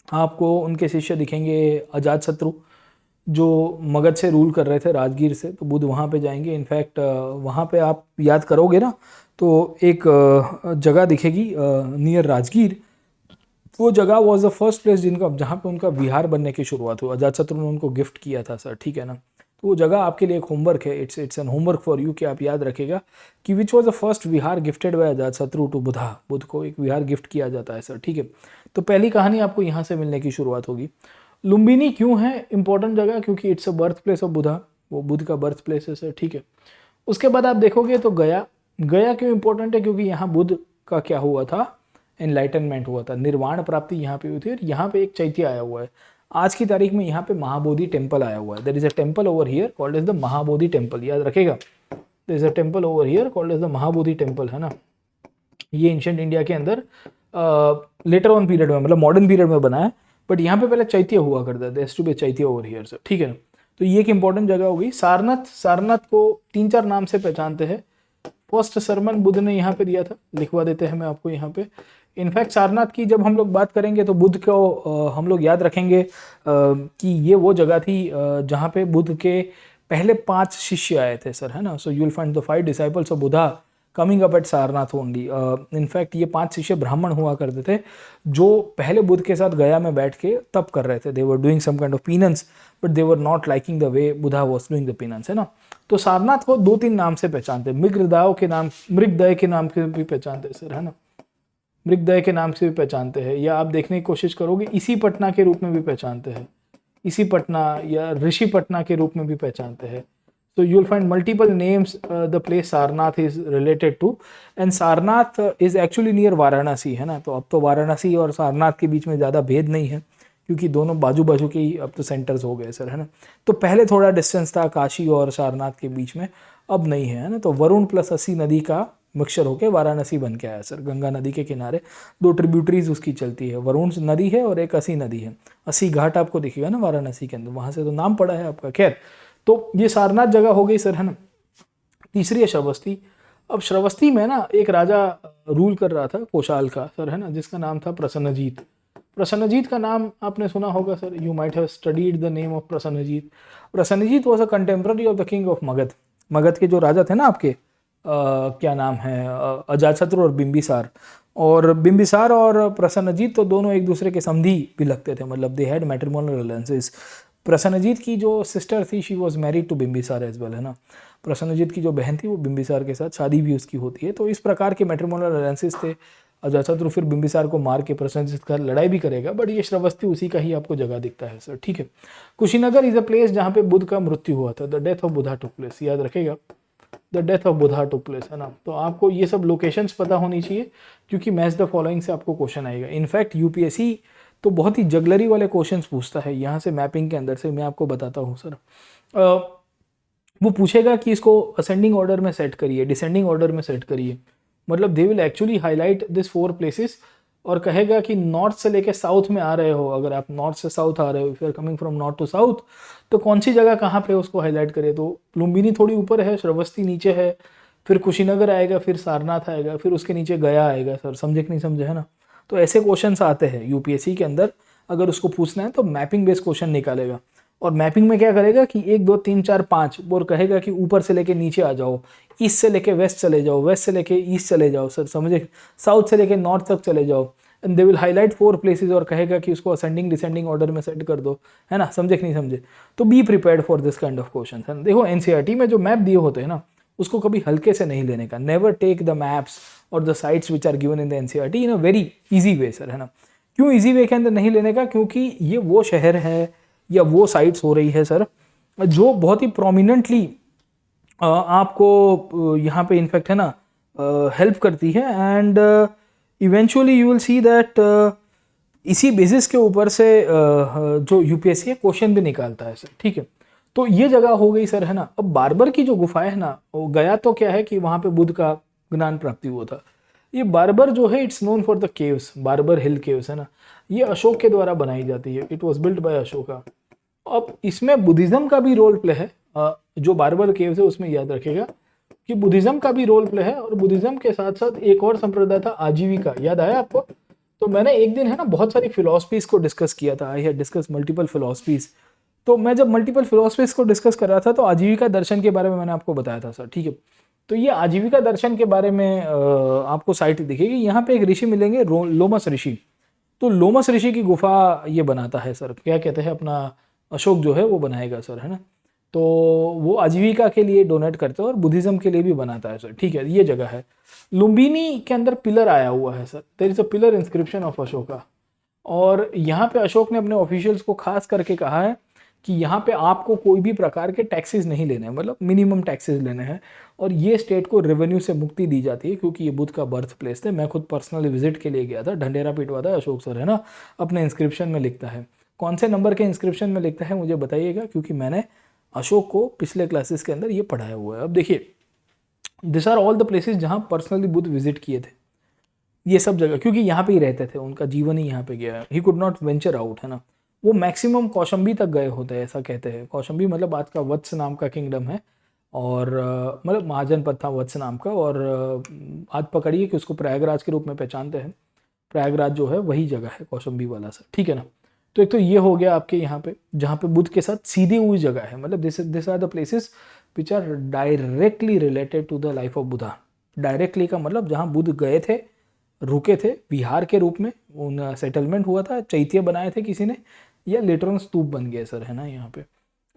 आपको उनके शिष्य दिखेंगे अजात शत्रु जो मगध से रूल कर रहे थे, राजगीर से, तो बुद्ध वहाँ पे जाएंगे। इनफैक्ट वहाँ पे आप याद करोगे ना तो एक जगह दिखेगी नियर राजगीर, वो जगह वॉज द फर्स्ट प्लेस जहाँ पे उनका विहार बनने की शुरुआत हुई, अजातशत्रु ने उनको गिफ्ट किया था सर, ठीक है ना। तो वो जगह आपके लिए एक होमवर्क है, it's an homework for you कि आप याद रखेगा कि which was the first vihara gifted by Ajatashatru to Buddha, Buddha को एक विहार गिफ्ट किया जाता है सर, ठीक है। तो पहली कहानी आपको यहाँ से मिलने की शुरुआत होगी। लुम्बिनी क्यों है इंपॉर्टेंट जगह, क्योंकि it's a birth place of Buddha, वो बुद्ध का बर्थ प्लेस है सर, ठीक है। उसके बाद आप देखोगे तो गया क्यों इंपॉर्टेंट है, क्योंकि यहाँ बुद्ध का क्या हुआ था, एनलाइटनमेंट हुआ था, निर्वाण प्राप्ति यहाँ पे हुई थी। और यहाँ पे एक चैत्य आया हुआ है, आज की तारीख में यहाँ पे महाबोधि टेम्पल आया हुआ है, there is a temple over here called as the Mahabodhi temple, याद रखेगा, there is a temple over here called as the Mahabodhi temple, है ना। ये एंशिएंट इंडिया के अंदर लेटर ऑन पीरियड में, मतलब मॉडर्न पीरियड में बना है, बट यहाँ पे पहले चैत्य हुआ करता है, देयर टू बी चैत्य ओवर हियर सर, ठीक है ना। तो ये एक इंपॉर्टेंट जगह हो गई। सारनाथ को 3-4 नाम से पहचानते हैं। फर्स्ट सरमन बुद्ध ने यहाँ पे दिया था, लिखवा देते हैं मैं आपको यहाँ पे। इनफैक्ट सारनाथ की जब हम लोग बात करेंगे तो बुद्ध को हम लोग याद रखेंगे कि ये वो जगह थी जहाँ पे बुद्ध के पहले 5 शिष्य आए थे सर, है ना। So you will find the 5 disciples of Buddha coming up at Sarnath only. In fact ये 5 शिष्य ब्राह्मण हुआ करते थे जो पहले बुद्ध के साथ गया में बैठ के तप कर रहे थे, they were doing some kind of penance but they were not liking the way Buddha was doing the penance, है ना। तो सारनाथ को 2-3 नाम से पहचानते हैं, मृगदय के नाम से भी पहचानते हैं सर, है ना, मृगदय के नाम से भी पहचानते हैं, या आप देखने की कोशिश करोगे इसी पटना के रूप में भी पहचानते हैं, इसी पटना या ऋषि पटना के रूप में भी पहचानते हैं। So you will find multiple names the place Sarnath is related to, and Sarnath is actually near Varanasi, है ना। तो अब तो वाराणसी और सारनाथ के बीच में ज़्यादा भेद नहीं है क्योंकि दोनों बाजू बाजू के ही अब तो सेंटर्स हो गए सर, है ना। तो पहले थोड़ा डिस्टेंस था काशी और सारनाथ के बीच में, अब नहीं है ना। तो वरुण प्लस अस्सी नदी का मिक्सचर होकर वाराणसी बन के आया सर, गंगा नदी के किनारे 2 ट्रिब्यूटरीज उसकी चलती है, वरुण नदी है और एक अस्सी नदी है। अस्सी घाट आपको दिखेगा ना वाराणसी के अंदर, वहाँ से तो नाम पड़ा है आपका। खैर, तो ये सारनाथ जगह हो गई सर, है ना। तीसरी है श्रावस्ती। अब श्रावस्ती में ना एक राजा रूल कर रहा था कोशाल का सर, है ना, जिसका नाम था प्रसन्नजीत। प्रसन्नजीत का नाम आपने सुना होगा sir, you might have studied the name of Prasannajit. Prasannajit was a contemporary of the king of Magadh. Magadh के जो राजा थे ना आपके, क्या नाम है, अजातशत्रु और बिंबिसार। और बिंबिसार और प्रसन्नजीत तो दोनों एक दूसरे के समधी भी लगते थे, मतलब they had matrimonial alliances. Prasenjit की जो सिस्टर थी she was married to Bimbisara as well, है ना। प्रसन्नजीत की जो बहन थी वो बिंबिसार के साथ शादी भी उसकी होती है। तो इस प्रकार के मैट्रिमोनियल अलायंसेस थे। अजातशत्रु फिर बिंबिसार को मार के प्रसन्नजीत का लड़ाई भी करेगा, बट ये श्रावस्ती उसी का ही आपको जगह दिखता है सर, ठीक है। कुशीनगर इज अ प्लेस जहाँ पे बुद्ध का मृत्यु हुआ था, the death of Buddha took place, याद रखेगा, the death of Buddha took place, है ना। तो आपको ये सब लोकेशंस पता होनी चाहिए, क्योंकि मैच द फॉलोइंग से आपको क्वेश्चन आएगा। इनफैक्ट यूपीएससी तो बहुत ही जगलरी वाले क्वेश्चंस पूछता है यहाँ से, मैपिंग के अंदर से मैं आपको बताता हूँ सर। वो पूछेगा कि इसको असेंडिंग ऑर्डर में सेट करिए, डिसेंडिंग ऑर्डर में सेट करिए, मतलब they will actually highlight this 4 places, और कहेगा कि नॉर्थ से लेके साउथ में आ रहे हो, अगर आप नॉर्थ से साउथ आ रहे हो, if you are coming from north to south, तो कौन सी जगह कहाँ पे उसको हाईलाइट करे। तो लुम्बिनी थोड़ी ऊपर है, श्रावस्ती नीचे है, फिर कुशीनगर आएगा, फिर सारनाथ आएगा, फिर उसके नीचे गया आएगा सर, समझे कि नहीं समझे, है ना। तो ऐसे क्वेश्चन आते हैं यूपीएससी के अंदर, अगर उसको पूछना है तो मैपिंग बेस्ड क्वेश्चन निकालेगा। और मैपिंग में क्या करेगा कि 1 2 3 4 5 और कहेगा कि ऊपर से लेके नीचे आ जाओ, ईस्ट से लेके वेस्ट चले जाओ, वेस्ट से लेके ईस्ट चले जाओ सर, समझे, साउथ से लेके नॉर्थ तक चले जाओ, and they will highlight 4 places और कहेगा कि उसको असेंडिंग डिसेंडिंग ऑर्डर में सेट कर दो, है ना, समझे कि नहीं समझे। तो be prepared for this kind of question, है ना। देखो एनसीईआरटी में जो मैप दिए होते हैं ना, उसको कभी हल्के से नहीं लेने का, नेवर टेक द मैप्स और the sites which are given in the NCERT in a very easy way sir, है ना। क्यों इजी वे के अंदर नहीं लेने का, क्योंकि ये वो शहर है या वो साइट्स हो रही है सर जो बहुत ही प्रोमिनेंटली आपको यहाँ पे इनफैक्ट, है ना, हेल्प करती है। And eventually you will see that इसी बेसिस के ऊपर से जो यूपीएससी है क्वेश्चन भी निकालता है सर, ठीक है। तो ये जगह हो गई सर, है ना। अब बारबर की जो गुफा है ना, वो गया तो क्या है कि वहाँ पे बुद्ध का ज्ञान प्राप्ति हुआ था। ये बारबर जो है it's known for the caves, barber hill caves, है ना। ये अशोक के द्वारा बनाई जाती है, it was built by Ashoka. अब इसमें बुद्धिज्म का भी रोल प्ले है, जो बारबर केव्स है उसमें याद रखेगा कि बुद्धिज्म का भी रोल प्ले है, और बुद्धिज्म के साथ साथ एक और संप्रदाय था आजीविका, याद आया आपको। तो मैंने एक दिन, है ना, बहुत सारी फिलॉसफीज को डिस्कस किया था, I had discuss multiple philosophies. तो मैं जब मल्टीपल फिलॉसफीज को डिस्कस कर रहा था तो आजीविका दर्शन के बारे में मैंने आपको बताया था सर, ठीक है। तो ये आजीविका दर्शन के बारे में आपको साइट दिखेगी, यहाँ पे एक ऋषि मिलेंगे, लोमस ऋषि। तो लोमस ऋषि की गुफा ये बनाता है सर, क्या कहते हैं, अपना अशोक जो है वो बनाएगा सर, है ना। तो वो आजीविका के लिए डोनेट करते हैं और बुद्धिज्म के लिए भी बनाता है सर, ठीक है। ये जगह है लुम्बिनी के अंदर, पिलर आया हुआ है sir, there is a pillar inscription of Ashoka. और यहाँ पे अशोक ने अपने ऑफिशियल्स को खास करके कहा है कि यहाँ पे आपको कोई भी प्रकार के टैक्सेस नहीं लेने हैं, मतलब मिनिमम टैक्सेस लेने हैं, और ये स्टेट को रेवेन्यू से मुक्ति दी जाती है, क्योंकि ये बुद्ध का बर्थ प्लेस थे। मैं खुद पर्सनली विजिट के लिए गया था, ढंडेरा पीटवा था अशोक सर, है ना, अपने इंस्क्रिप्शन में लिखता है। कौन से नंबर के इंस्क्रिप्शन में लिखता है मुझे बताइएगा, क्योंकि मैंने अशोक को पिछले क्लासेस के अंदर ये पढ़ाया हुआ है। अब देखिए, this are all the places जहाँ पर्सनली बुद्ध विजिट किए थे, ये सब जगह, क्योंकि यहाँ पे ही रहते थे, उनका जीवन ही यहाँ पे गया है, ही कुड नॉट वेंचर आउट, है ना। वो मैक्सिमम कौशंबी तक गए होते हैं, ऐसा कहते हैं। कौशंबी मतलब आज का वत्स नाम का किंगडम है, और मतलब महाजनपद था वत्स नाम का, और आज पकड़िए कि उसको प्रयागराज के रूप में पहचानते हैं। प्रयागराज जो है वही जगह है कौशंबी वाला सर, ठीक है ना। तो एक तो ये हो गया आपके यहाँ पे, जहाँ पे बुद्ध के साथ सीधी हुई जगह है, मतलब this are the places which are directly related to the life of Buddha. Directly का मतलब जहाँ बुद्ध गए थे, रुके थे विहार के रूप में, उन सेटलमेंट हुआ था, चैत्य बनाए थे किसी ने, या लेटर स्तूप बन गए सर, है ना यहाँ पे।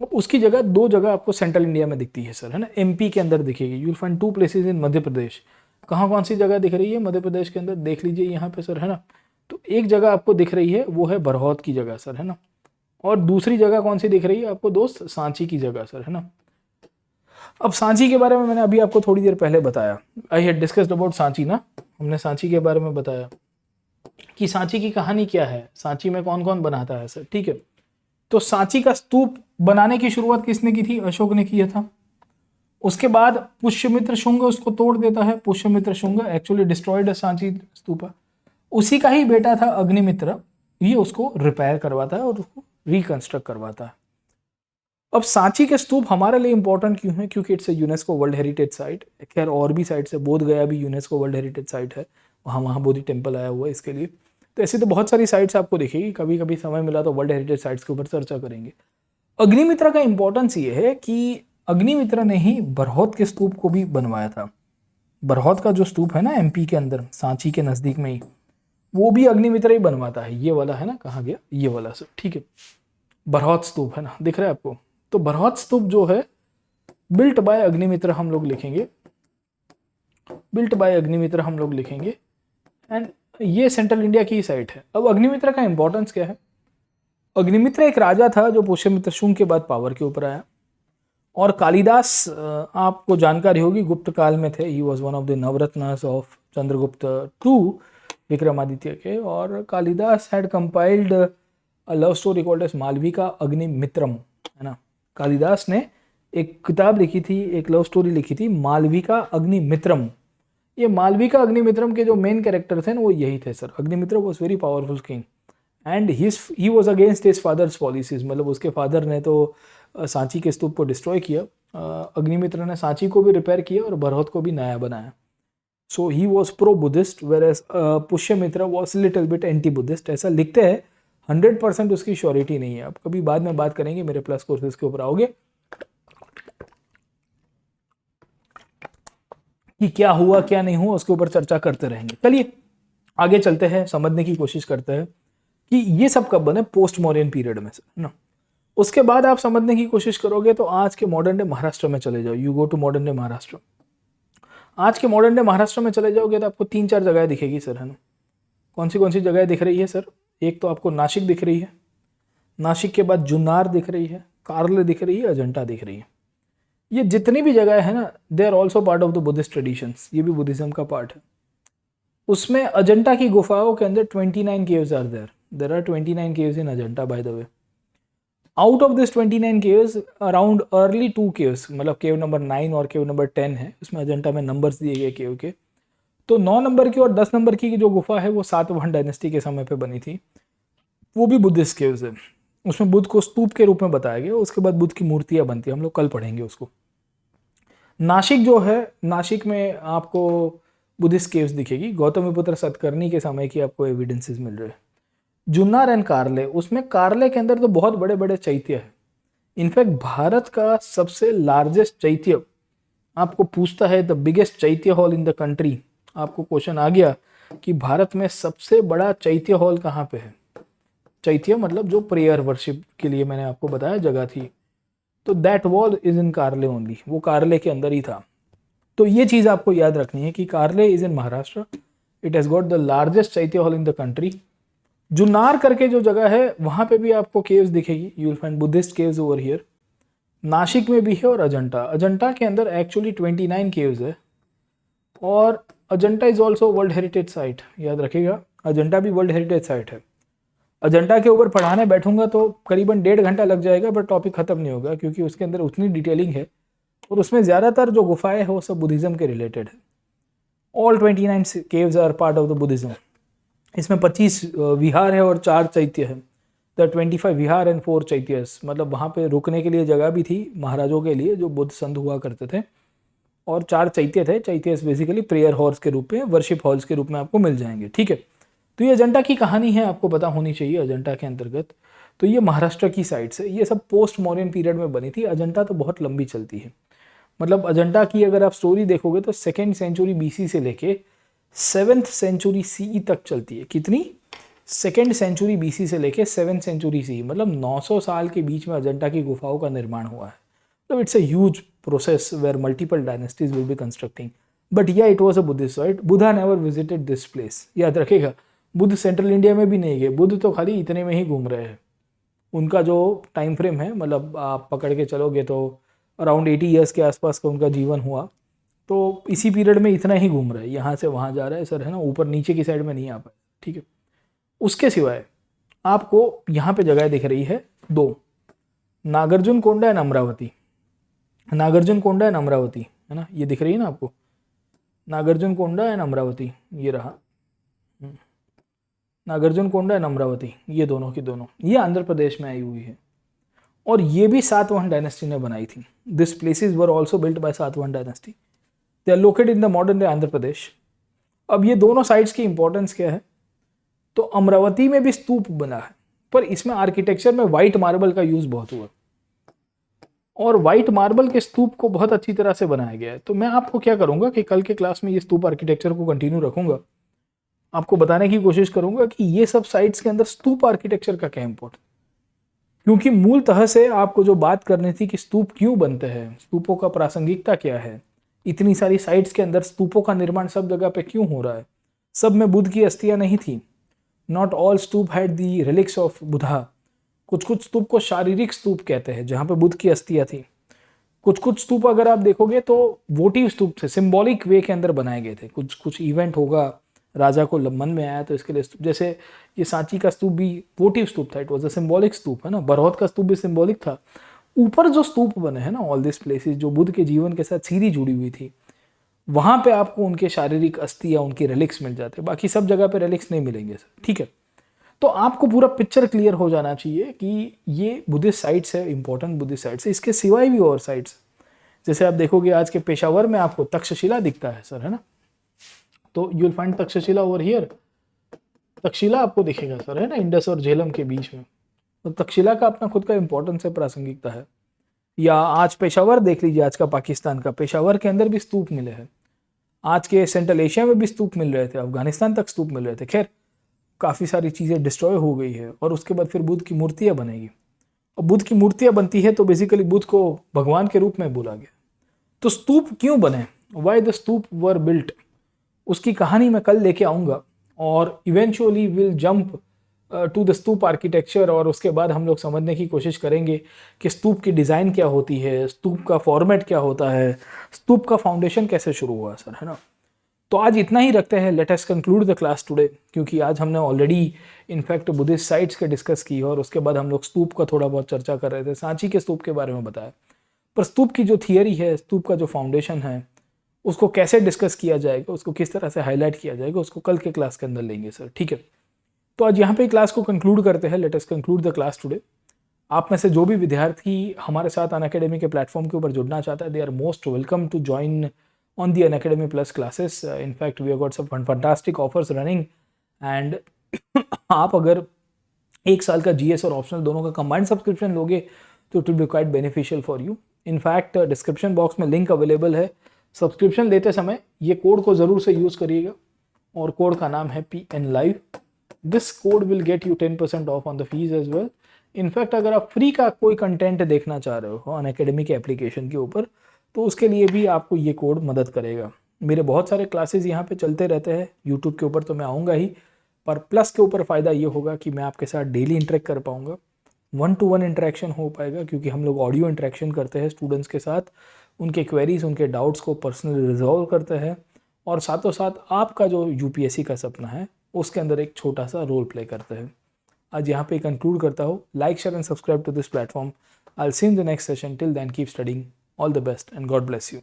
अब उसकी जगह 2 जगह आपको सेंट्रल इंडिया में दिखती है सर, है ना, एमपी के अंदर दिखेगी। You will find 2 places in Madhya Pradesh. कहाँ कौन सी जगह दिख रही है मध्य प्रदेश के अंदर, देख लीजिए यहाँ पे सर, है ना। तो एक जगह आपको दिख रही है वो है बरहौत की जगह सर, है ना, और दूसरी जगह कौन सी दिख रही है आपको दोस्त, सांची की जगह सर, है ना। अब सांची के बारे में मैंने अभी आपको थोड़ी देर पहले बताया, I had discussed about Sanchi ना, हमने सांची के बारे में बताया कि सांची की कहानी क्या है, सांची में कौन कौन बनाता है सर, ठीक है। तो सांची का स्तूप बनाने की शुरुआत किसने की थी, अशोक ने किया था। उसके बाद पुष्यमित्र शुंग उसको तोड़ देता है, पुष्यमित्र शुंग एक्चुअली डिस्ट्रॉयड सांची स्तूपा। उसी का ही बेटा था अग्निमित्र, ये उसको रिपेयर करवाता है और उसको रिकंस्ट्रक्ट करवाता है। अब सांची के स्तूप हमारे लिए इंपॉर्टेंट क्यों है, क्योंकि it's UNESCO world heritage site. खैर और भी साइट है, बोध गया भी यूनेस्को वर्ल्ड हेरिटेज साइट है, वहाँ बोधि टेम्पल आया हुआ है इसके लिए। तो ऐसी तो बहुत सारी साइट्स आपको दिखेगी, कभी कभी समय मिला तो वर्ल्ड हेरिटेज साइट्स के ऊपर चर्चा करेंगे। अग्निमित्र का इंपॉर्टेंस ये है कि अग्निमित्र ने ही बरहौत के स्तूप को भी बनवाया था। बरहौत का जो स्तूप है ना एमपी के अंदर, सांची के नज़दीक में ही, वो भी अग्निमित्र ही बनवाता है। ये वाला है ना, कहाँ गया ये वाला सर, ठीक है, बरहौत स्तूप है ना, दिख रहा है आपको। तो बरहौत स्तूप जो है बिल्ट बाय अग्निमित्र हम लोग लिखेंगे, बिल्ट बाय अग्निमित्र हम लोग लिखेंगे। एंड ये सेंट्रल इंडिया की साइट है। अब अग्निमित्र का इंपॉर्टेंस क्या है? अग्निमित्र एक राजा था जो पुष्यमित्र शुंग के बाद पावर के ऊपर आया। और कालिदास, आपको जानकारी होगी, गुप्त काल में थे। He was one of the Navratnas of Chandragupta two, Vikramaditya के। और Kalidasa had compiled a love story called as Malavika Agnimitram, है ना। कालिदास ने एक किताब लिखी थी, एक लव स्टोरी लिखी थी, मालविका अग्निमित्रम। ये मालविका अग्निमित्रम के जो मेन कैरेक्टर थे ना, वो यही थे sir. Agnimitra was very powerful king and he was against his father's policies. मतलब उसके फादर ने तो सांची के स्तूप को डिस्ट्रॉय किया, अग्निमित्र ने सांची को भी रिपेयर किया और बरहौत को भी नया बनाया। So he was pro Buddhist, whereas Pushyamitra was little bit anti Buddhist, ऐसा लिखते हैं। 100% उसकी श्योरिटी नहीं है। आप कभी बाद में बात करेंगे, मेरे प्लस कोर्सेज के ऊपर आओगे कि क्या हुआ क्या नहीं हुआ, उसके ऊपर चर्चा करते रहेंगे। चलिए आगे चलते हैं, समझने की कोशिश करते हैं कि ये सब कब बने, पोस्ट मॉडर्न पीरियड में से, है ना। उसके बाद आप समझने की कोशिश करोगे तो आज के मॉडर्न डे महाराष्ट्र में चले जाओ। You go to modern day Maharashtra. आज के मॉडर्न डे महाराष्ट्र में चले जाओगे तो आपको 3-4 जगह दिखेगी सर, है ना। कौन सी जगह दिख रही है सर? एक तो आपको नासिक दिख रही है, नासिक के बाद जुन्नार दिख रही है, कार्ले दिख रही है, अजंता दिख रही है। ये जितनी भी जगह है ना, they are also part of the Buddhist traditions. ये भी बुद्धिज्म का पार्ट है। उसमें अजंता की गुफाओं के अंदर 29 caves are there are 29 caves in Ajanta by the way. Out of this 29 caves, around early 2 caves, मतलब केव नंबर 9 और केव नंबर 10 है, उसमें अजंता में नंबर्स दिए गए केव के। तो 9 नंबर की और 10 नंबर की जो गुफा है वो सातवाहन डायनेस्टी के समय पे बनी थी। वो भी बुद्धिस्ट केव्स है। उसमें बुद्ध को स्तूप के रूप में बताया गया। उसके बाद बुद्ध की मूर्तियां बनती है, हम लोग कल पढ़ेंगे उसको। नासिक जो है, नासिक में आपको बुद्धिस्ट केव्स दिखेगी। गौतमीपुत्र सतकर्णी के समय की आपको एविडेंसेस मिल रहे हैं। जुन्नार एंड कार्ले, उसमें कार्ले के अंदर तो बहुत बड़े बड़े चैत्य है। इनफैक्ट भारत का सबसे लार्जेस्ट चैत्य आपको पूछता है, द बिगेस्ट चैत्य हॉल इन द कंट्री। आपको क्वेश्चन आ गया कि भारत में सबसे बड़ा चैत्य हॉल कहाँ पे है। चैत्य मतलब जो प्रेयर वर्शिप के लिए मैंने आपको बताया जगह थी, तो that wall is in Karle only. वो कार्ले के अंदर ही था। तो ये चीज़ आपको याद रखनी है कि Karle is in Maharashtra. It has got the largest chaitya hall in the country. Junnar करके जो जगह है वहाँ पे भी आपको केव्स दिखेगी। You will find Buddhist caves over here. Nashik में भी है। और अजंता, अजंता के अंदर एक्चुअली 29 केव्स है। और Ajanta is also world heritage site, याद रखिएगा, अजंता भी वर्ल्ड हेरिटेज साइट है। अजंता के ऊपर पढ़ाने बैठूंगा तो करीबन 1.5 घंटा लग जाएगा, बट टॉपिक खत्म नहीं होगा, क्योंकि उसके अंदर उतनी डिटेलिंग है और उसमें ज़्यादातर जो गुफाएं है वो सब बुद्धिज्म के रिलेटेड है। All 29 caves are part of the Buddhism. इसमें 25 विहार है और 4 चैत्य है। द 25 विहार एंड 4 चैत्यस, मतलब वहाँ पे रुकने के लिए जगह भी थी महाराजों के लिए जो बुद्ध संत हुआ करते थे। और 4 चैत्य थे। चैत्यस बेसिकली प्रेयर हॉल्स के रूप में, वर्शिप हॉल्स के रूप में आपको मिल जाएंगे, ठीक है। तो ये अजंता की कहानी है, आपको पता होनी चाहिए अजंता के अंतर्गत। तो ये महाराष्ट्र की साइड से, ये सब पोस्ट मॉडर्न पीरियड में बनी थी। अजंता तो बहुत लंबी चलती है। मतलब अजंता की अगर आप स्टोरी देखोगे तो 2nd सेंचुरी BC से लेके 7th सेंचुरी CE तक चलती है। कितनी? 2nd सेंचुरी BC से लेके 7th सेंचुरी CE, मतलब 900 साल के बीच में अजंता की गुफाओं का निर्माण हुआ है। तो it's a huge process where multiple dynasties will be constructing. But yeah it was a Buddhist site. Buddha never visited this place, याद रखेगा। बुद्ध सेंट्रल इंडिया में भी नहीं गए। बुद्ध तो खाली इतने में ही घूम रहे हैं। उनका जो टाइम फ्रेम है, मतलब आप पकड़ के चलोगे तो अराउंड 80 ईयर्स के आसपास का उनका जीवन हुआ। तो इसी पीरियड में इतना ही घूम रहा है, यहाँ से वहाँ जा रहा है सर, है ना। ऊपर नीचे की साइड में नहीं आ पाए, ठीक है। उसके सिवाय आपको यहाँ पे जगह दिख रही है 2, Nagarjunakonda and Amaravati. Nagarjunakonda and Amaravati, है ना, ये दिख रही है ना आपको, नागार्जुन कोंडा एंड अमरावती, ये रहा नागार्जुन कोंडा एंड अमरावती, ये दोनों की दोनों, ये आंध्र प्रदेश में आई हुई है। और ये भी सातवाहन डायनेस्टी ने बनाई थी। This places were also built by Satavahana dynasty. They are located in the modern day Andhra Pradesh. अब ये दोनों साइट्स की इंपॉर्टेंस क्या है? तो अमरावती में भी स्तूप बना है, पर इसमें आर्किटेक्चर में व्हाइट मार्बल का यूज बहुत हुआ। और वाइट मार्बल के स्तूप को बहुत अच्छी तरह से बनाया गया है। तो मैं आपको क्या करूँगा कि कल के क्लास में ये स्तूप आर्किटेक्चर को कंटिन्यू रखूँगा, आपको बताने की कोशिश करूँगा कि ये सब साइट्स के अंदर स्तूप आर्किटेक्चर का क्या इम्पोर्टेंट, क्योंकि मूलतः से आपको जो बात करनी थी कि स्तूप क्यों बनते हैं, स्तूपों का प्रासंगिकता क्या है, इतनी सारी साइट्स के अंदर स्तूपों का निर्माण सब जगह पे क्यों हो रहा है, सब में बुद्ध की अस्थियां नहीं थी। Not all stupa had the relics of Buddha. कुछ कुछ स्तूप को शारीरिक स्तूप कहते हैं जहाँ पे बुद्ध की अस्थियां थी। कुछ कुछ स्तूप अगर आप देखोगे तो वोटिव स्तूप थे, सिंबॉलिक वे के अंदर बनाए गए थे। कुछ कुछ इवेंट होगा, राजा को मन में आया तो इसके लिए स्तूप, जैसे ये सांची का स्तूप भी वोटिव स्तूप था, इट वॉज अ सिंबॉलिक स्तूप, है ना। बरौत का स्तूप भी सिंबॉलिक था। ऊपर जो स्तूप बने हैं ना, ऑल दिस प्लेसेस जो बुद्ध के जीवन के साथ सीधी जुड़ी हुई थी, वहां पे आपको उनके शारीरिक अस्थि या उनके रिलिक्स मिल जाते हैं। बाकी सब जगह पे रिलिक्स नहीं मिलेंगे सर, ठीक है। तो आपको पूरा पिक्चर क्लियर हो जाना चाहिए कि ये बुद्धिस्ट साइट्स है, इंपॉर्टेंट बुद्धिस्ट साइट्स है। इसके सिवाय भी और साइट्स, जैसे आप देखोगे आज के पेशावर में आपको तक्षशिला दिखता है सर, है ना। तो you will find Takshashila over here, Takshashila आपको दिखेगा सर, है ना, इंडस और झेलम के बीच में। तो तक्षशिला का अपना खुद का इंपॉर्टेंस है, प्रासंगिकता है। या आज पेशावर देख लीजिए, आज का पाकिस्तान का पेशावर के अंदर भी स्तूप मिले हैं। आज के सेंट्रल एशिया में भी स्तूप मिल रहे थे, अफगानिस्तान तक स्तूप मिल रहे थे। खैर काफ़ी सारी चीज़ें डिस्ट्रॉय हो गई है और उसके बाद फिर बुद्ध की मूर्तियाँ बनेगी। और बुद्ध की मूर्तियाँ बनती है तो बेसिकली बुद्ध को भगवान के रूप में बोला गया। तो स्तूप क्यों बने, why the stupa were built, उसकी कहानी मैं कल लेके आऊँगा और eventually will jump to the stupa architecture. और उसके बाद हम लोग समझने की कोशिश करेंगे कि स्तूप की डिज़ाइन क्या होती है, स्तूप का फॉर्मेट क्या होता है, स्तूप का फाउंडेशन कैसे शुरू हुआ सर, है ना। तो आज इतना ही रखते हैं, let us conclude the class today, क्योंकि आज हमने ऑलरेडी इनफैक्ट बुद्धिस्ट साइट्स के डिस्कस की और उसके बाद हम लोग स्तूप का थोड़ा बहुत चर्चा कर रहे थे, सांची के स्तूप के बारे में बताया। पर स्तूप की जो थियरी है, स्तूप का जो फाउंडेशन है, उसको कैसे डिस्कस किया जाएगा, उसको किस तरह से हाईलाइट किया जाएगा, उसको कल के क्लास के अंदर लेंगे सर, ठीक है। तो आज यहाँ पे क्लास को कंक्लूड करते हैं, let us conclude the class today. आप में से जो भी विद्यार्थी हमारे साथ अनअकैडमी के प्लेटफॉर्म के ऊपर जुड़ना चाहता है, they are most welcome to join on the Unacademy Plus classes. In fact, we have got some fantastic offers running and आप अगर एक साल का GS और ऑप्शनल दोनों का कंबाइंड सब्सक्रिप्शन लोगे तो it will be quite beneficial for you. In fact description box में लिंक अवेलेबल है। सब्सक्रिप्शन लेते समय ये कोड को ज़रूर से यूज़ करिएगा और कोड का नाम है PN Live। This code will get you 10% off on the fees as well. In fact अगर आप फ्री का कोई कंटेंट देखना चाह रहे हो अनअकैडमी के एप्लीकेशन के ऊपर, तो उसके लिए भी आपको ये कोड मदद करेगा। मेरे बहुत सारे क्लासेस यहाँ पे चलते रहते हैं यूट्यूब के ऊपर, तो मैं आऊँगा ही, पर प्लस के ऊपर फ़ायदा ये होगा कि मैं आपके साथ डेली इंटरेक्ट कर पाऊँगा, 1-to-1 इंटरेक्शन हो पाएगा, क्योंकि हम लोग ऑडियो इंटरेक्शन करते हैं स्टूडेंट्स के साथ, उनके क्वेरीज, उनके डाउट्स को पर्सनली रिजॉल्व करते हैं और साथों साथ आपका जो UPSC का सपना है उसके अंदर एक छोटा सा रोल प्ले करते हैं। आज यहाँ पे कंक्लूड करता हूँ। Like, share and subscribe to this platform. I will see in the next session. Till then keep studying. All the best and God bless you.